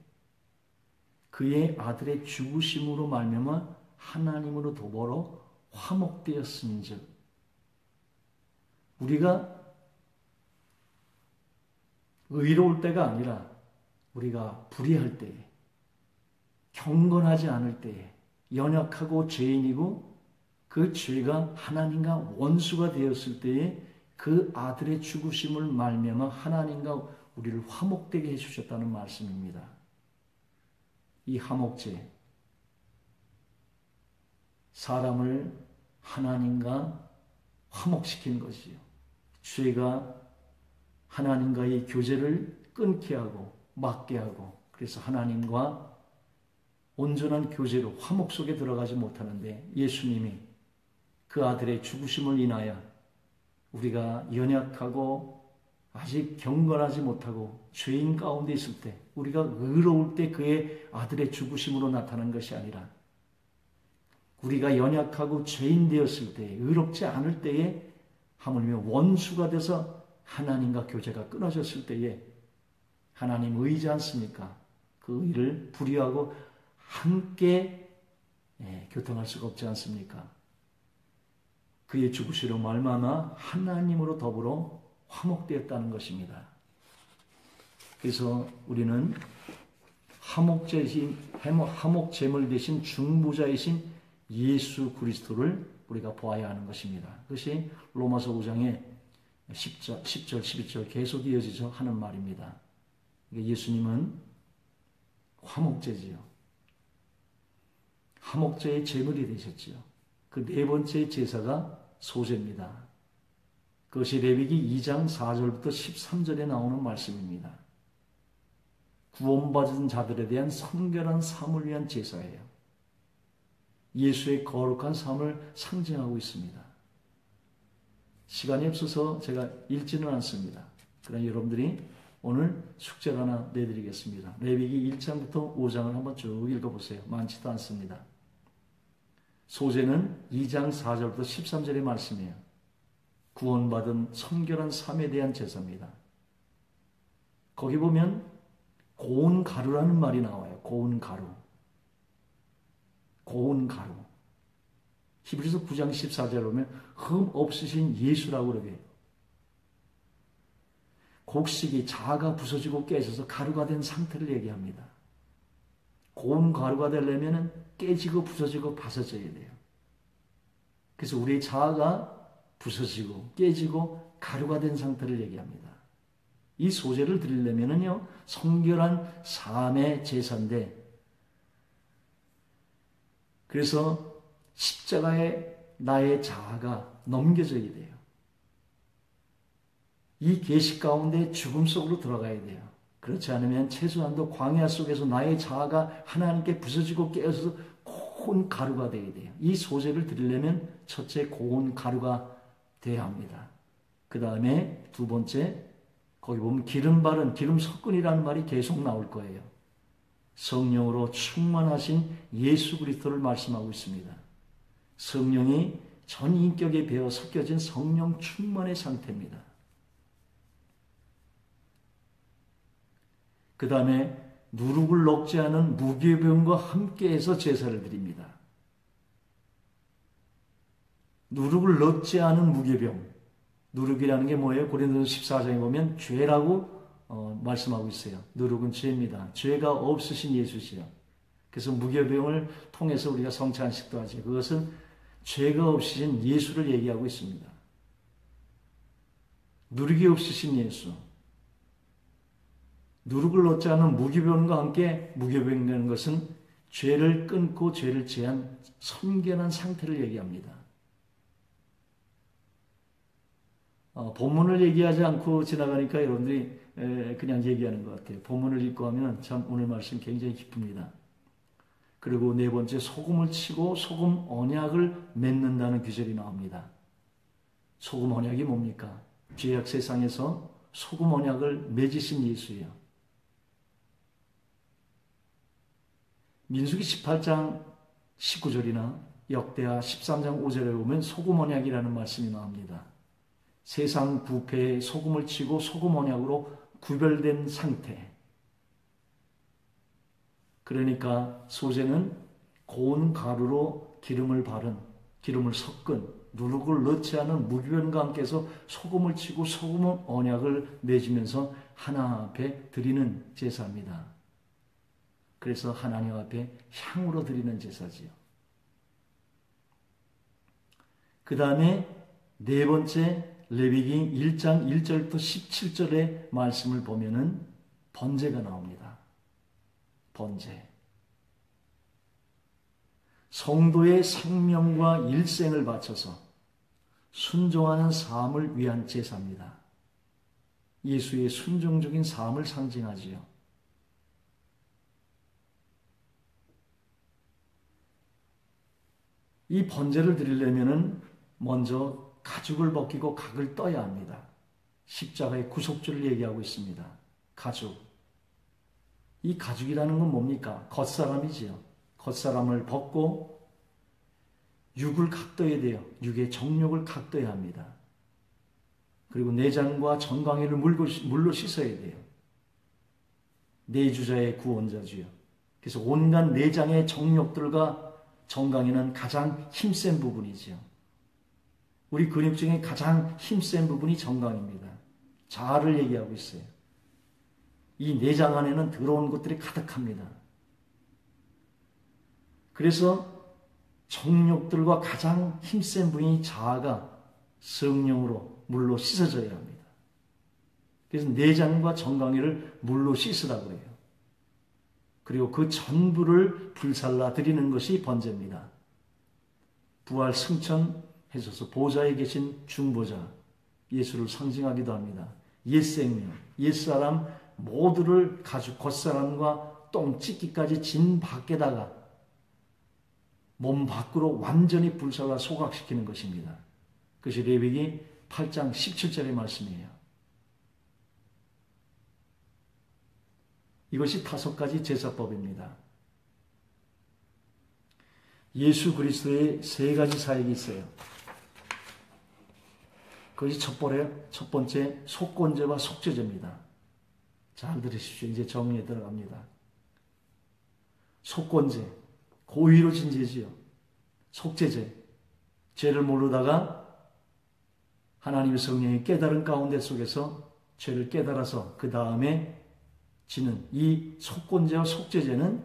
그의 아들의 죽으심으로 말미암아 하나님으로 더불어 화목되었은즉 우리가 의로울 때가 아니라 우리가 불의할 때에 경건하지 않을 때에 연약하고 죄인이고 그 죄가 하나님과 원수가 되었을 때에 그 아들의 죽으심을 말미암아 하나님과 우리를 화목되게 해주셨다는 말씀입니다. 이 화목제, 사람을 하나님과 화목시키는 것이요. 죄가 하나님과의 교제를 끊게 하고 막게 하고, 그래서 하나님과 온전한 교제로 화목 속에 들어가지 못하는데, 예수님이 그 아들의 죽으심을 인하여 우리가 연약하고 아직 경건하지 못하고 죄인 가운데 있을 때, 우리가 의로울 때 그의 아들의 죽으심으로 나타난 것이 아니라, 우리가 연약하고 죄인 되었을 때, 의롭지 않을 때에 하물며 원수가 돼서 하나님과 교제가 끊어졌을 때에 하나님 의지 않습니까? 그 의를 불의하고 함께 교통할 수가 없지 않습니까? 그의 죽으시로 말미암아 하나님으로 더불어 화목되었다는 것입니다. 그래서 우리는 화목제물 대신 중보자이신 예수 그리스도를 우리가 보아야 하는 것입니다. 그것이 로마서 5장의 10절, 11절 계속 이어지죠 하는 말입니다. 예수님은 화목제지요. 화목제의 제물이 되셨지요. 그 네 번째 제사가 소제입니다. 그것이 레위기 2장 4절부터 13절에 나오는 말씀입니다. 구원받은 자들에 대한 성결한 삶을 위한 제사예요. 예수의 거룩한 삶을 상징하고 있습니다. 시간이 없어서 제가 읽지는 않습니다. 그러나 여러분들이 오늘 숙제를 하나 내드리겠습니다. 레위기 1장부터 5장을 한번 쭉 읽어보세요. 많지도 않습니다. 소제는 2장 4절부터 13절의 말씀이에요. 구원받은 성결한 삶에 대한 제사입니다. 거기 보면 고운 가루라는 말이 나와요. 고운 가루. 고운 가루. 히브리서 9장 14절에 보면 흠 없으신 예수라고 그러게 해요. 곡식이 자아가 부서지고 깨져서 가루가 된 상태를 얘기합니다. 고운 가루가 되려면 깨지고 부서지고 벗어져야 돼요. 그래서 우리의 자아가 부서지고 깨지고 가루가 된 상태를 얘기합니다. 이 소제를 드리려면요, 성결한 삶의 제사인데, 그래서 십자가에 나의 자아가 넘겨져야 돼요. 이 계시 가운데 죽음 속으로 들어가야 돼요. 그렇지 않으면 최소한도 광야 속에서 나의 자아가 하나님께 부서지고 깨어서 고운 가루가 되어야 돼요. 이 소제를 드리려면 첫째 고운 가루가 되어야 합니다. 그 다음에 두 번째, 거기 보면 기름 바른, 기름 석근이라는 말이 계속 나올 거예요. 성령으로 충만하신 예수 그리스도를 말씀하고 있습니다. 성령이 전 인격에 배어 섞여진 성령 충만의 상태입니다. 그 다음에 누룩을 넣지 않은 무교병과 함께해서 제사를 드립니다. 누룩을 넣지 않은 무교병. 누룩이라는 게 뭐예요? 고린도서 14장에 보면 죄라고 말씀하고 있어요. 누룩은 죄입니다. 죄가 없으신 예수시요. 그래서 무교병을 통해서 우리가 성찬식도 하죠. 그것은 죄가 없으신 예수를 얘기하고 있습니다. 누룩이 없으신 예수. 누룩을 넣지 않은 무교병과 함께 무교병이라는 것은 죄를 끊고 죄를 제한 선견한 상태를 얘기합니다. 본문을 얘기하지 않고 지나가니까 여러분들이 그냥 얘기하는 것 같아요. 본문을 읽고 하면 참 오늘 말씀 굉장히 기쁩니다. 그리고 네 번째, 소금을 치고 소금 언약을 맺는다는 규절이 나옵니다. 소금 언약이 뭡니까? 죄악 세상에서 소금 언약을 맺으신 예수예요. 민수기 18장 19절이나 역대하 13장 5절에 보면 소금 언약이라는 말씀이 나옵니다. 세상 부패에 소금을 치고 소금 언약으로 구별된 상태. 그러니까 소제는 고운 가루로 기름을 바른, 기름을 섞은, 누룩을 넣지 않은 무교병과 함께해서 소금을 치고 소금 언약을 맺으면서 하나님 앞에 드리는 제사입니다. 그래서 하나님 앞에 향으로 드리는 제사지요. 그 다음에 네 번째, 레위기 1장 1절부터 17절의 말씀을 보면은 번제가 나옵니다. 번제. 성도의 생명과 일생을 바쳐서 순종하는 삶을 위한 제사입니다. 예수의 순종적인 삶을 상징하지요. 이 번제를 드리려면 먼저 가죽을 벗기고 각을 떠야 합니다. 십자가의 구속주를 얘기하고 있습니다. 가죽. 이 가죽이라는 건 뭡니까? 겉사람이지요. 겉사람을 벗고 육을 각떠야 돼요. 육의 정욕을 각떠야 합니다. 그리고 내장과 정강이를 물로 씻어야 돼요. 내주자의 구원자지요. 그래서 온갖 내장의 정욕들과 정강이는 가장 힘센 부분이지요. 우리 근육 중에 가장 힘센 부분이 정강입니다. 자아를 얘기하고 있어요. 이 내장 안에는 더러운 것들이 가득합니다. 그래서 정욕들과 가장 힘센 부분이 자아가 성령으로 물로 씻어져야 합니다. 그래서 내장과 정강이를 물로 씻으라고 해요. 그리고 그 전부를 불살라 드리는 것이 번제입니다. 부활 승천해서 보좌에 계신 중보자 예수를 상징하기도 합니다. 옛 생명, 옛 사람 모두를 가죽 겉사람과 똥 찢기까지 진 밖에다가 몸 밖으로 완전히 불살라 소각시키는 것입니다. 그것이 레위기 8장 17절의 말씀이에요. 이것이 5가지 제사법입니다. 예수 그리스도의 3가지 사역이 있어요. 그것이 첫 번째 속건제와 속죄제입니다. 잘 들으십시오. 이제 정리에 들어갑니다. 속건제, 고의로 진 죄지요. 속죄제, 죄를 모르다가 하나님의 성령의 깨달은 가운데 속에서 죄를 깨달아서 그 다음에 지는 이 속건제와 속죄제는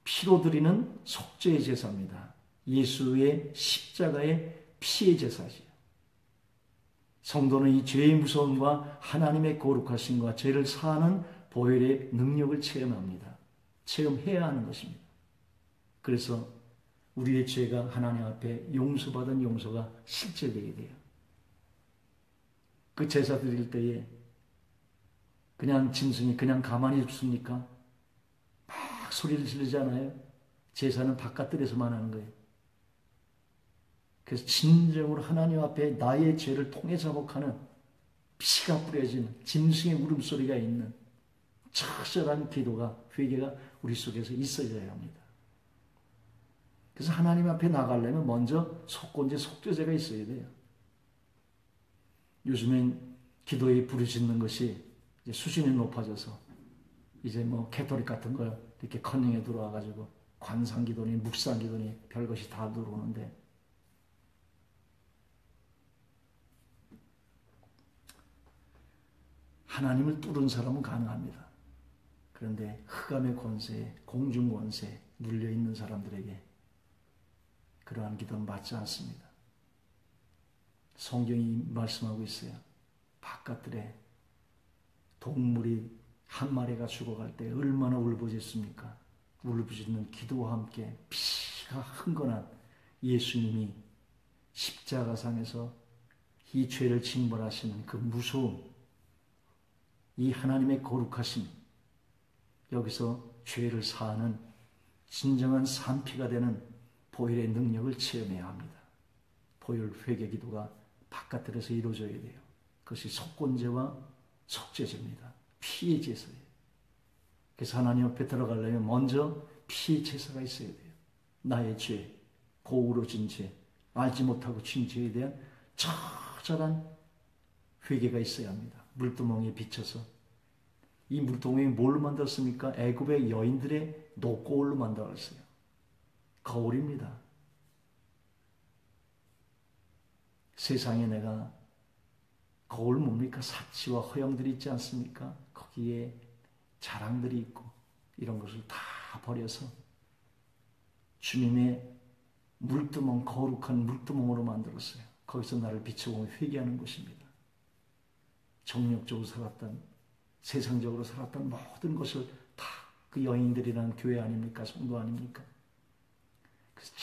피로 드리는 속죄의 제사입니다. 예수의 십자가의 피의 제사지요. 성도는 이 죄의 무서움과 하나님의 거룩하심과 죄를 사하는 보혈의 능력을 체험합니다. 체험해야 하는 것입니다. 그래서 우리의 죄가 하나님 앞에 용서받은 용서가 실제되게 돼요. 그 제사 드릴 때에 그냥 짐승이 그냥 가만히 있습니까? 막 소리를 지르지 않아요? 제사는 바깥들에서만 하는 거예요. 그래서 진정으로 하나님 앞에 나의 죄를 통해 자복하는 피가 뿌려지는 짐승의 울음소리가 있는 처절한 기도가, 회개가 우리 속에서 있어져야 합니다. 그래서 하나님 앞에 나가려면 먼저 속건제, 속죄제가 있어야 돼요. 요즘엔 기도에 부르짖는 것이 이제 수준이 높아져서 이제 뭐 캐토릭 같은 거 이렇게 커닝에 들어와가지고 관상기도니 묵상기도니 별것이 다 들어오는데 하나님을 뚫은 사람은 가능합니다. 그런데 흑암의 권세, 공중 권세 눌려있는 사람들에게 그러한 기도는 맞지 않습니다. 성경이 말씀하고 있어요. 바깥들에 동물이 한 마리가 죽어갈 때 얼마나 울부짖습니까? 울부짖는 기도와 함께 피가 흥건한 예수님이 십자가상에서 이 죄를 징벌하시는 그 무서움, 이 하나님의 거룩하심, 여기서 죄를 사하는 진정한 산피가 되는 보혈의 능력을 체험해야 합니다. 보혈 회개 기도가 바깥들에서 이루어져야 돼요. 그것이 속건제와 속죄제입니다. 피의 제사예요. 그래서 하나님 앞에 들어가려면 먼저 피의 제사가 있어야 돼요. 나의 죄, 고의로 진 죄, 알지 못하고 진 죄에 대한 처절한 회개가 있어야 합니다. 물두멍에 비쳐서. 이 물두멍이 뭘로 만들었습니까? 애굽의 여인들의 노고울로 만들었어요. 거울입니다. 세상에 내가 거울 뭡니까? 사치와 허영들이 있지 않습니까? 거기에 자랑들이 있고 이런 것을 다 버려서 주님의 물두멍, 거룩한 물두멍으로 만들었어요. 거기서 나를 비춰보며 회개하는 것입니다. 정욕적으로 살았던, 세상적으로 살았던 모든 것을 다 그 여인들이라는 교회 아닙니까? 성도 아닙니까? 그래서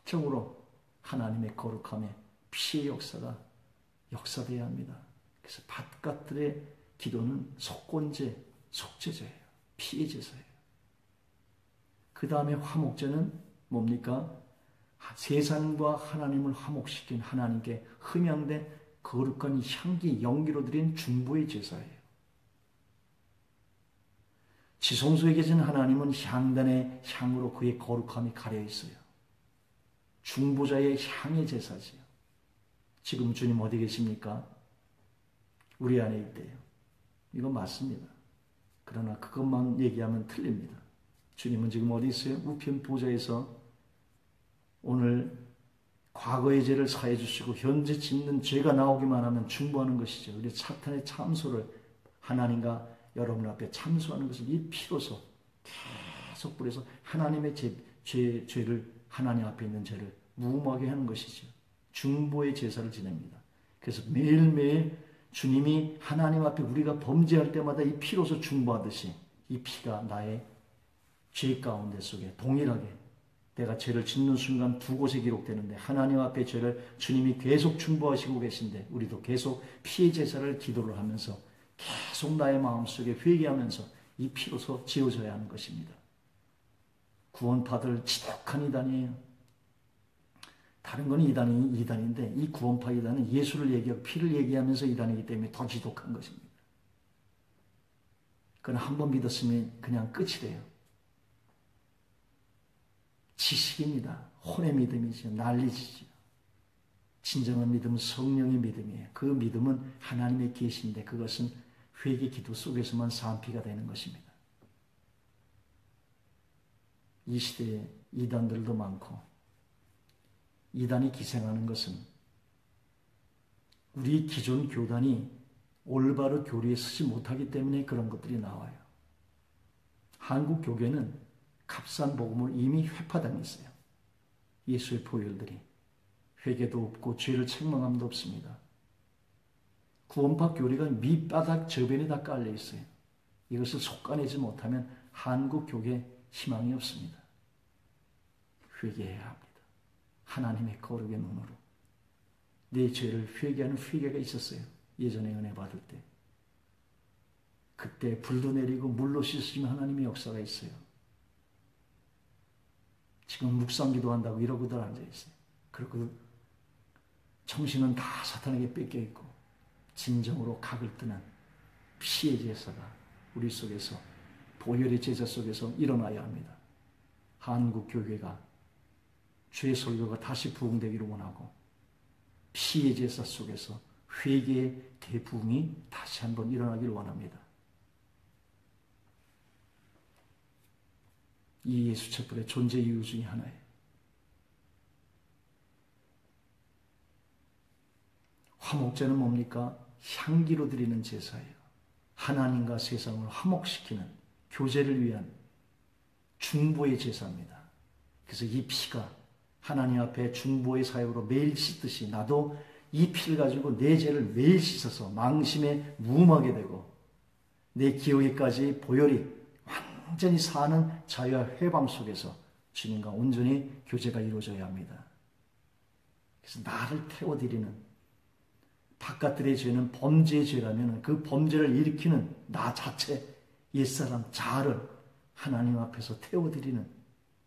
진정으로 하나님의 거룩함에 피의 역사가 역사되어야 합니다. 그래서 바깥들의 기도는 속건제, 속죄제예요. 피의 제사예요. 그 다음에 화목제는 뭡니까? 세상과 하나님을 화목시킨 하나님께 흠양된 거룩한 향기, 연기로 드린 중보의 제사예요. 지성소에 계신 하나님은 향단의 향으로 그의 거룩함이 가려 있어요. 중보자의 향의 제사지요. 지금 주님 어디 계십니까? 우리 안에 있대요. 이건 맞습니다. 그러나 그것만 얘기하면 틀립니다. 주님은 지금 어디 있어요? 우편 보좌에서 오늘 과거의 죄를 사해 주시고 현재 짓는 죄가 나오기만 하면 중보하는 것이죠. 우리 사탄의 참소를 하나님과 여러분 앞에 참소하는 것을 이 피로서 계속 뿌려서 하나님의 죄를 하나님 앞에 있는 죄를 무음하게 하는 것이죠. 중보의 제사를 지냅니다. 그래서 매일매일 주님이 하나님 앞에 우리가 범죄할 때마다 이 피로서 중보하듯이 이 피가 나의 죄 가운데 속에 동일하게 내가 죄를 짓는 순간 두 곳에 기록되는데 하나님 앞에 죄를 주님이 계속 중보하시고 계신데 우리도 계속 피의 제사를 기도를 하면서 계속 나의 마음속에 회개하면서 이 피로서 지어져야 하는 것입니다. 구원받을 지독한 이단이에요. 다른 건 이단인데 이 구원파 이단은 예수를 얘기하고 피를 얘기하면서 이단이기 때문에 더 지독한 것입니다. 그건 한 번 믿었으면 그냥 끝이래요. 지식입니다. 혼의 믿음이죠. 난리지죠. 진정한 믿음은 성령의 믿음이에요. 그 믿음은 하나님의 계시인데 그것은 회개 기도 속에서만 산피가 되는 것입니다. 이 시대에 이단들도 많고 이단이 기생하는 것은 우리 기존 교단이 올바로 교리에 서지 못하기 때문에 그런 것들이 나와요. 한국 교계는 값싼 복음을 이미 회파당했어요. 예수의 보혈들이 회개도 없고 죄를 책망함도 없습니다. 구원파 교리가 밑바닥 저변에 다 깔려 있어요. 이것을 속아내지 못하면 한국 교계에 희망이 없습니다. 회개해야 합니다. 하나님의 거룩의 눈으로 내 죄를 회개하는 회개가 있었어요. 예전에 은혜 받을 때. 그때 불도 내리고 물로 씻으시면 하나님의 역사가 있어요. 지금 묵상기도 한다고 이러고들 앉아있어요. 그리고 정신은 다 사탄에게 뺏겨있고 진정으로 각을 뜨는 피의 제사가 우리 속에서 보혈의 제사 속에서 일어나야 합니다. 한국 교회가 죄 설교가 다시 부흥되기를 원하고 피의 제사 속에서 회개의 대부흥이 다시 한번 일어나기를 원합니다. 이 예수 촛불의 존재 이유 중에 하나예요. 화목제는 뭡니까? 향기로 드리는 제사예요. 하나님과 세상을 화목시키는 교제를 위한 중보의 제사입니다. 그래서 이 피가 하나님 앞에 중보의 사역으로 매일 씻듯이 나도 이 피를 가지고 내 죄를 매일 씻어서 망심에 무음하게 되고 내 기억에까지 보혈이 완전히 사는 자유와 회방 속에서 주님과 온전히 교제가 이루어져야 합니다. 그래서 나를 태워드리는 바깥들의 죄는 범죄의 죄라면 그 범죄를 일으키는 나 자체 옛사람 자아를 하나님 앞에서 태워드리는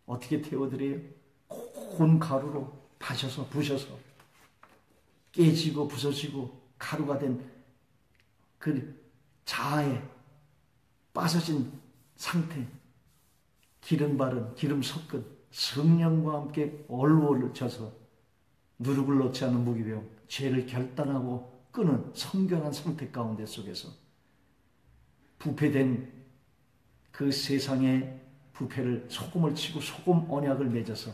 어떻게 태워드려요? 고운 가루로 다셔서 부셔서 깨지고 부서지고 가루가 된 그 자아에 빠져진 상태, 기름 바른, 기름 섞은 성령과 함께 얼루어져서 누룩을 넣지 않은 무기병, 죄를 결단하고 끄는 성결한 상태 가운데 속에서 부패된 그 세상의 부패를 소금을 치고 소금 언약을 맺어서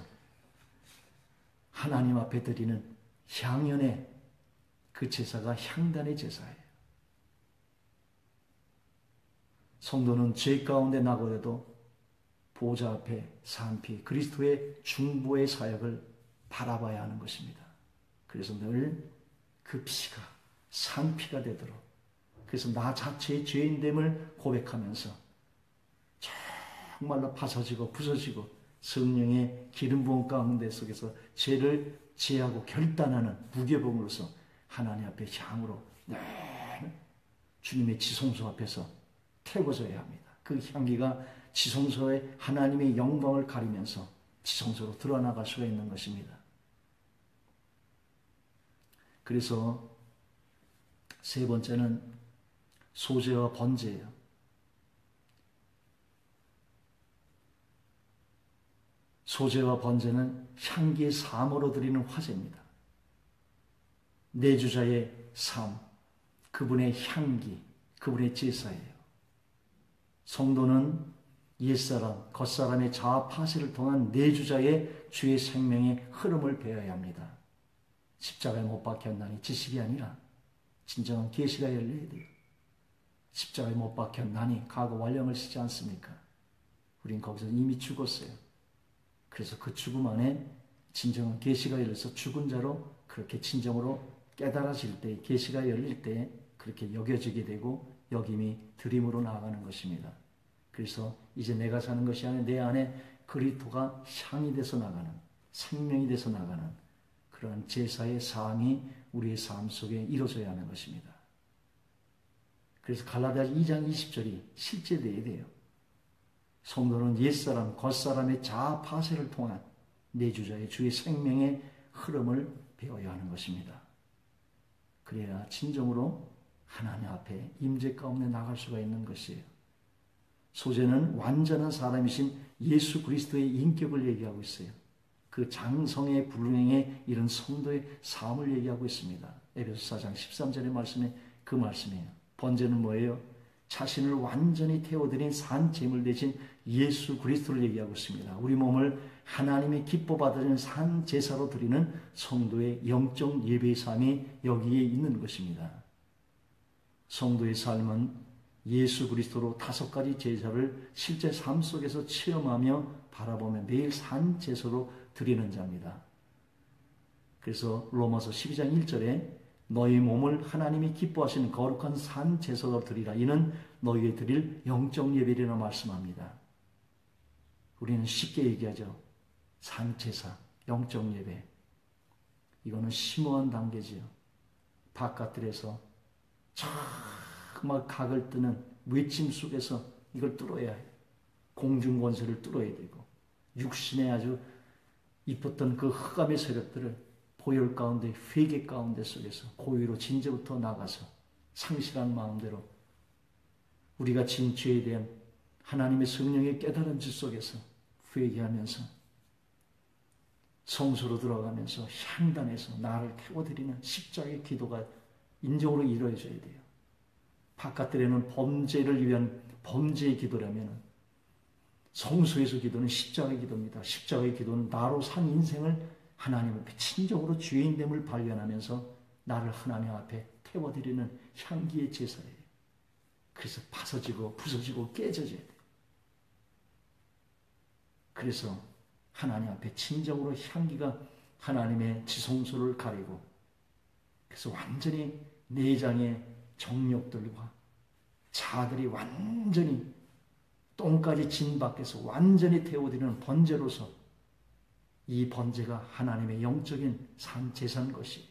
하나님 앞에 드리는 향연의 그 제사가 향단의 제사예요. 성도는 죄 가운데 나고도 보좌 앞에 산피 그리스도의 중보의 사역을 바라봐야 하는 것입니다. 그래서 늘 그 피가 산피가 되도록 그래서 나 자체의 죄인됨을 고백하면서 정말로 파서지고 부서지고 성령의 기름 부음 가운데 속에서 죄를 제하고 결단하는 무교봉으로서 하나님 앞에 향으로 늘 주님의 지성소 앞에서 태워져야 합니다. 그 향기가 지성소에 하나님의 영광을 가리면서 지성소로 드러나갈 수가 있는 것입니다. 그래서 세 번째는 소재와 번제예요. 소재와 번제는 향기의 삶으로 드리는 화제입니다. 내주자의 삶, 그분의 향기, 그분의 제사예요. 성도는 옛사람, 겉사람의 자아 파쇄를 통한 내주자의 주의 생명의 흐름을 배워야 합니다. 십자가에 못 박혔나니 지식이 아니라 진정한 계시가 열려야 돼요. 십자가에 못 박혔나니 과거 완령을 쓰지 않습니까? 우린 거기서 이미 죽었어요. 그래서 그 죽음 안에 진정한 계시가 열려서 죽은 자로 그렇게 진정으로 깨달아질 때, 계시가 열릴 때 그렇게 여겨지게 되고 여김이 드림으로 나아가는 것입니다. 그래서 이제 내가 사는 것이 아니라 내 안에 그리스도가 향이 돼서 나가는, 생명이 돼서 나가는 그런 제사의 삶이 우리의 삶 속에 이루어져야 하는 것입니다. 그래서 갈라디아서 2장 20절이 실제되어야 돼요. 성도는 옛사람, 겉사람의 자아 파쇄를 통한 내주자의 주의 생명의 흐름을 배워야 하는 것입니다. 그래야 진정으로 하나님 앞에 임재 가운데 나갈 수가 있는 것이에요. 소재는 완전한 사람이신 예수 그리스도의 인격을 얘기하고 있어요. 그 장성의 불능의 이런 성도의 삶을 얘기하고 있습니다. 에베소 4장 13절의 말씀에 그 말씀이에요. 번제는 뭐예요? 자신을 완전히 태워드린 산 제물 대신 예수 그리스도를 얘기하고 있습니다. 우리 몸을 하나님이 기뻐 받으시는 산 제사로 드리는 성도의 영적 예배의 삶이 여기에 있는 것입니다. 성도의 삶은 예수 그리스도로 5가지 제사를 실제 삶 속에서 체험하며 바라보며 매일 산 제사로 드리는 자입니다. 그래서 로마서 12장 1절에 너희 몸을 하나님이 기뻐하시는 거룩한 산 제사로 드리라. 이는 너희에 드릴 영적 예배리라 말씀합니다. 우리는 쉽게 얘기하죠. 산 제사, 영적 예배. 이거는 심오한 단계지요. 바깥들에서 정말 각을 뜨는 외침 속에서 이걸 뚫어야 해요. 공중권세를 뚫어야 되고 육신의 아주 입었던 그 흑암의 세력들을 보혈 가운데 회개 가운데 속에서 고의로 진죄부터 나가서 상실한 마음대로 우리가 진 죄에 대한 하나님의 성령의 깨달은 질 속에서 회개하면서 성소로 들어가면서 향단에서 나를 태워드리는 십자가의 기도가 인정으로 이루어져야 돼요. 바깥들에는 범죄를 위한 범죄의 기도라면 성소에서 기도는 십자가의 기도입니다. 십자가의 기도는 나로 산 인생을 하나님 앞에 친정으로 죄인됨을 발견하면서 나를 하나님 앞에 태워드리는 향기의 제사예요. 그래서 파서지고 부서지고 깨져져야 돼요. 그래서 하나님 앞에 진정으로 향기가 하나님의 지성소를 가리고 그래서 완전히 내장의 정욕들과 자들이 완전히 똥까지 진 밖에서 완전히 태워드리는 번제로서 이 번제가 하나님의 영적인 산 제사인 것이에요.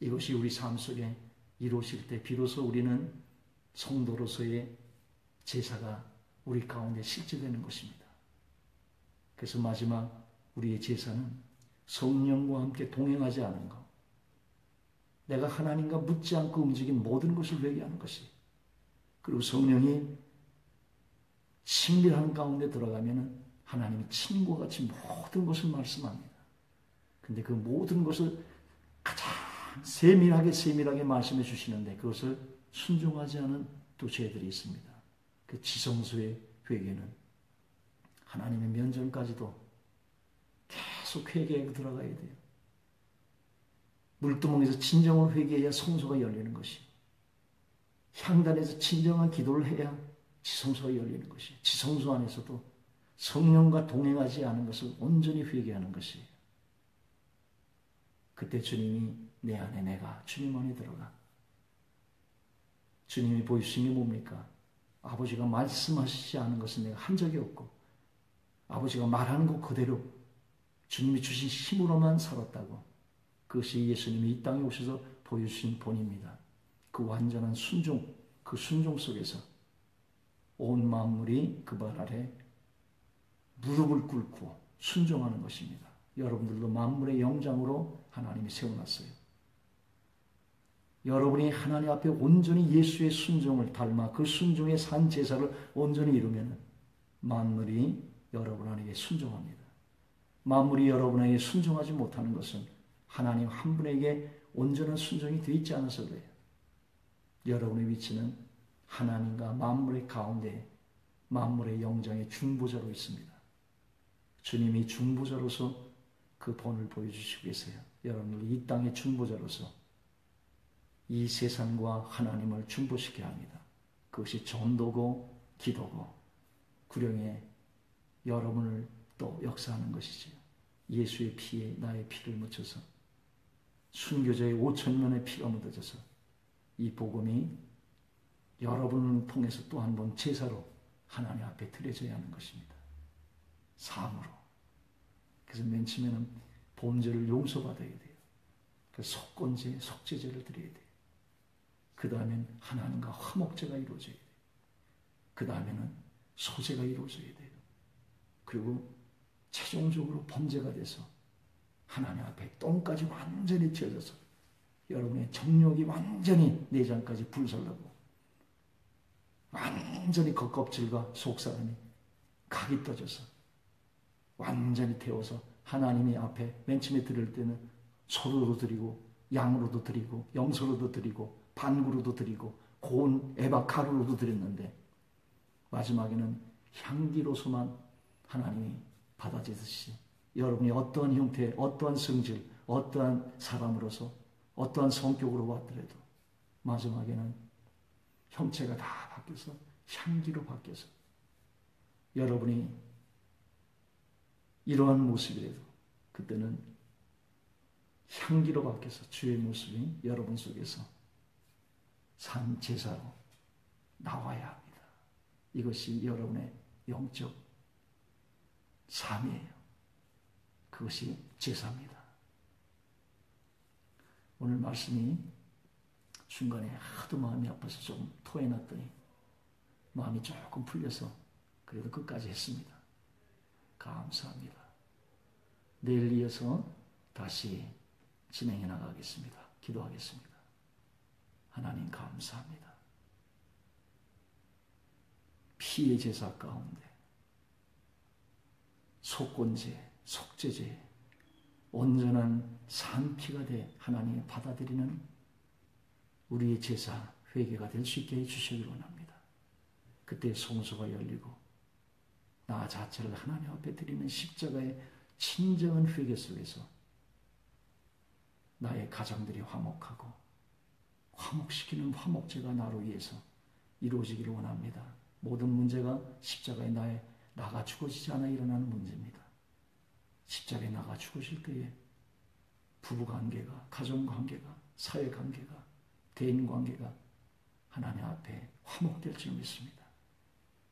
이것이 우리 삶 속에 이루어질 때 비로소 우리는 성도로서의 제사가 우리 가운데 실제되는 것입니다. 그래서 마지막 우리의 제사는 성령과 함께 동행하지 않은 것. 내가 하나님과 묻지 않고 움직인 모든 것을 회개하는 것이. 그리고 성령이 친밀한 가운데 들어가면 하나님이 친구와 같이 모든 것을 말씀합니다. 근데 그 모든 것을 가장 세밀하게 말씀해 주시는데 그것을 순종하지 않은 또 죄들이 있습니다. 그 지성소의 회개는 하나님의 면전까지도 계속 회개하고 들어가야 돼요. 물두멍에서 진정한 회개해야 성소가 열리는 것이. 향단에서 진정한 기도를 해야 지성소가 열리는 것이. 지성소 안에서도 성령과 동행하지 않은 것을 온전히 회개하는 것이에요. 그때 주님이 내 안에 내가 주님 안에 들어가. 주님이 보여주신 게 뭡니까? 아버지가 말씀하시지 않은 것은 내가 한 적이 없고 아버지가 말하는 것 그대로 주님이 주신 힘으로만 살았다고. 그것이 예수님이 이 땅에 오셔서 보여주신 본입니다. 그 완전한 순종, 그 순종 속에서 온 만물이 그 발 아래 무릎을 꿇고 순종하는 것입니다. 여러분들도 만물의 영장으로 하나님이 세워놨어요. 여러분이 하나님 앞에 온전히 예수의 순종을 닮아 그 순종의 산 제사를 온전히 이루면 만물이 여러분에게 순종합니다. 만물이 여러분에게 순종하지 못하는 것은 하나님 한 분에게 온전한 순종이 되어 있지 않아서 그래요. 여러분의 위치는 하나님과 만물의 가운데 만물의 영장의 중보자로 있습니다. 주님이 중보자로서 그 본을 보여주시고 계세요. 여러분을 이 땅의 중보자로서 이 세상과 하나님을 중보시켜야 합니다. 그것이 전도고 기도고 구령에 여러분을 또 역사하는 것이지요. 예수의 피에 나의 피를 묻혀서 순교자의 5,000명의 피가 묻어져서 이 복음이 여러분을 통해서 또 한 번 제사로 하나님 앞에 드려져야 하는 것입니다. 삶으로. 그래서 맨 처음에는 범죄를 용서받아야 돼요. 그 속건제, 속죄제를 드려야 돼요. 그 다음엔 하나님과 화목제가 이루어져야 돼요. 그 다음에는 소제가 이루어져야 돼요. 그리고 최종적으로 범죄가 돼서 하나님 앞에 똥까지 완전히 튀어져서 여러분의 정욕이 완전히 내장까지 불살라고 완전히 겉껍질과 속사람이 각이 떠져서 완전히 태워서 하나님의 앞에 맨 처음에 드릴 때는 소로도 드리고 양으로도 드리고 염소로도 드리고 반구로도 드리고 고운 에바 가루로도 드렸는데 마지막에는 향기로서만 하나님이 받아주듯이 여러분이 어떠한 형태, 어떠한 성질, 어떠한 사람으로서 어떠한 성격으로 왔더라도 마지막에는 형체가 다 바뀌어서 향기로 바뀌어서 여러분이 이러한 모습이라도 그때는 향기로 바뀌어서 주의 모습이 여러분 속에서 산 제사로 나와야 합니다. 이것이 여러분의 영적 삶이에요. 그것이 제사입니다. 오늘 말씀이 중간에 하도 마음이 아파서 좀 토해놨더니 마음이 조금 풀려서 그래도 끝까지 했습니다. 감사합니다. 내일 이어서 다시 진행해 나가겠습니다. 기도하겠습니다. 하나님 감사합니다. 피의 제사 가운데 속건제, 속죄제, 온전한 산피가 돼 하나님이 받아들이는 우리의 제사, 회개가 될 수 있게 해주시길 원합니다. 그때 성소가 열리고 나 자체를 하나님 앞에 드리는 십자가의 진정한 회개 속에서 나의 가정들이 화목하고 화목시키는 화목제가 나로 위해서 이루어지기를 원합니다. 모든 문제가 십자가에 나가 죽어지지 않아 일어나는 문제입니다. 십자가에 나가 죽으실 때에 부부관계가, 가정관계가, 사회관계가, 대인관계가 하나님 앞에 화목될 줄 믿습니다.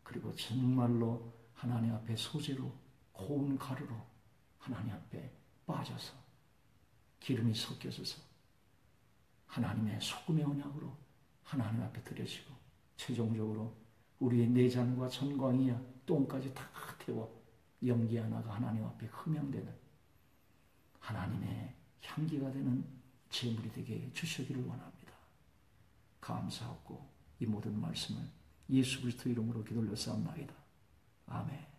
그리고 정말로 하나님 앞에 소재로 고운 가루로 하나님 앞에 빠져서 기름이 섞여져서 하나님의 소금의 언약으로 하나님 앞에 드려지고 최종적으로 우리의 내장과 전광이야 똥까지 다 태워 연기 하나가 하나님 앞에 흠양되는 하나님의 향기가 되는 제물이 되게 주시기를 원합니다. 감사하고 이 모든 말씀을 예수 그리스도 이름으로 기도를 쌓옵나이다. 아멘.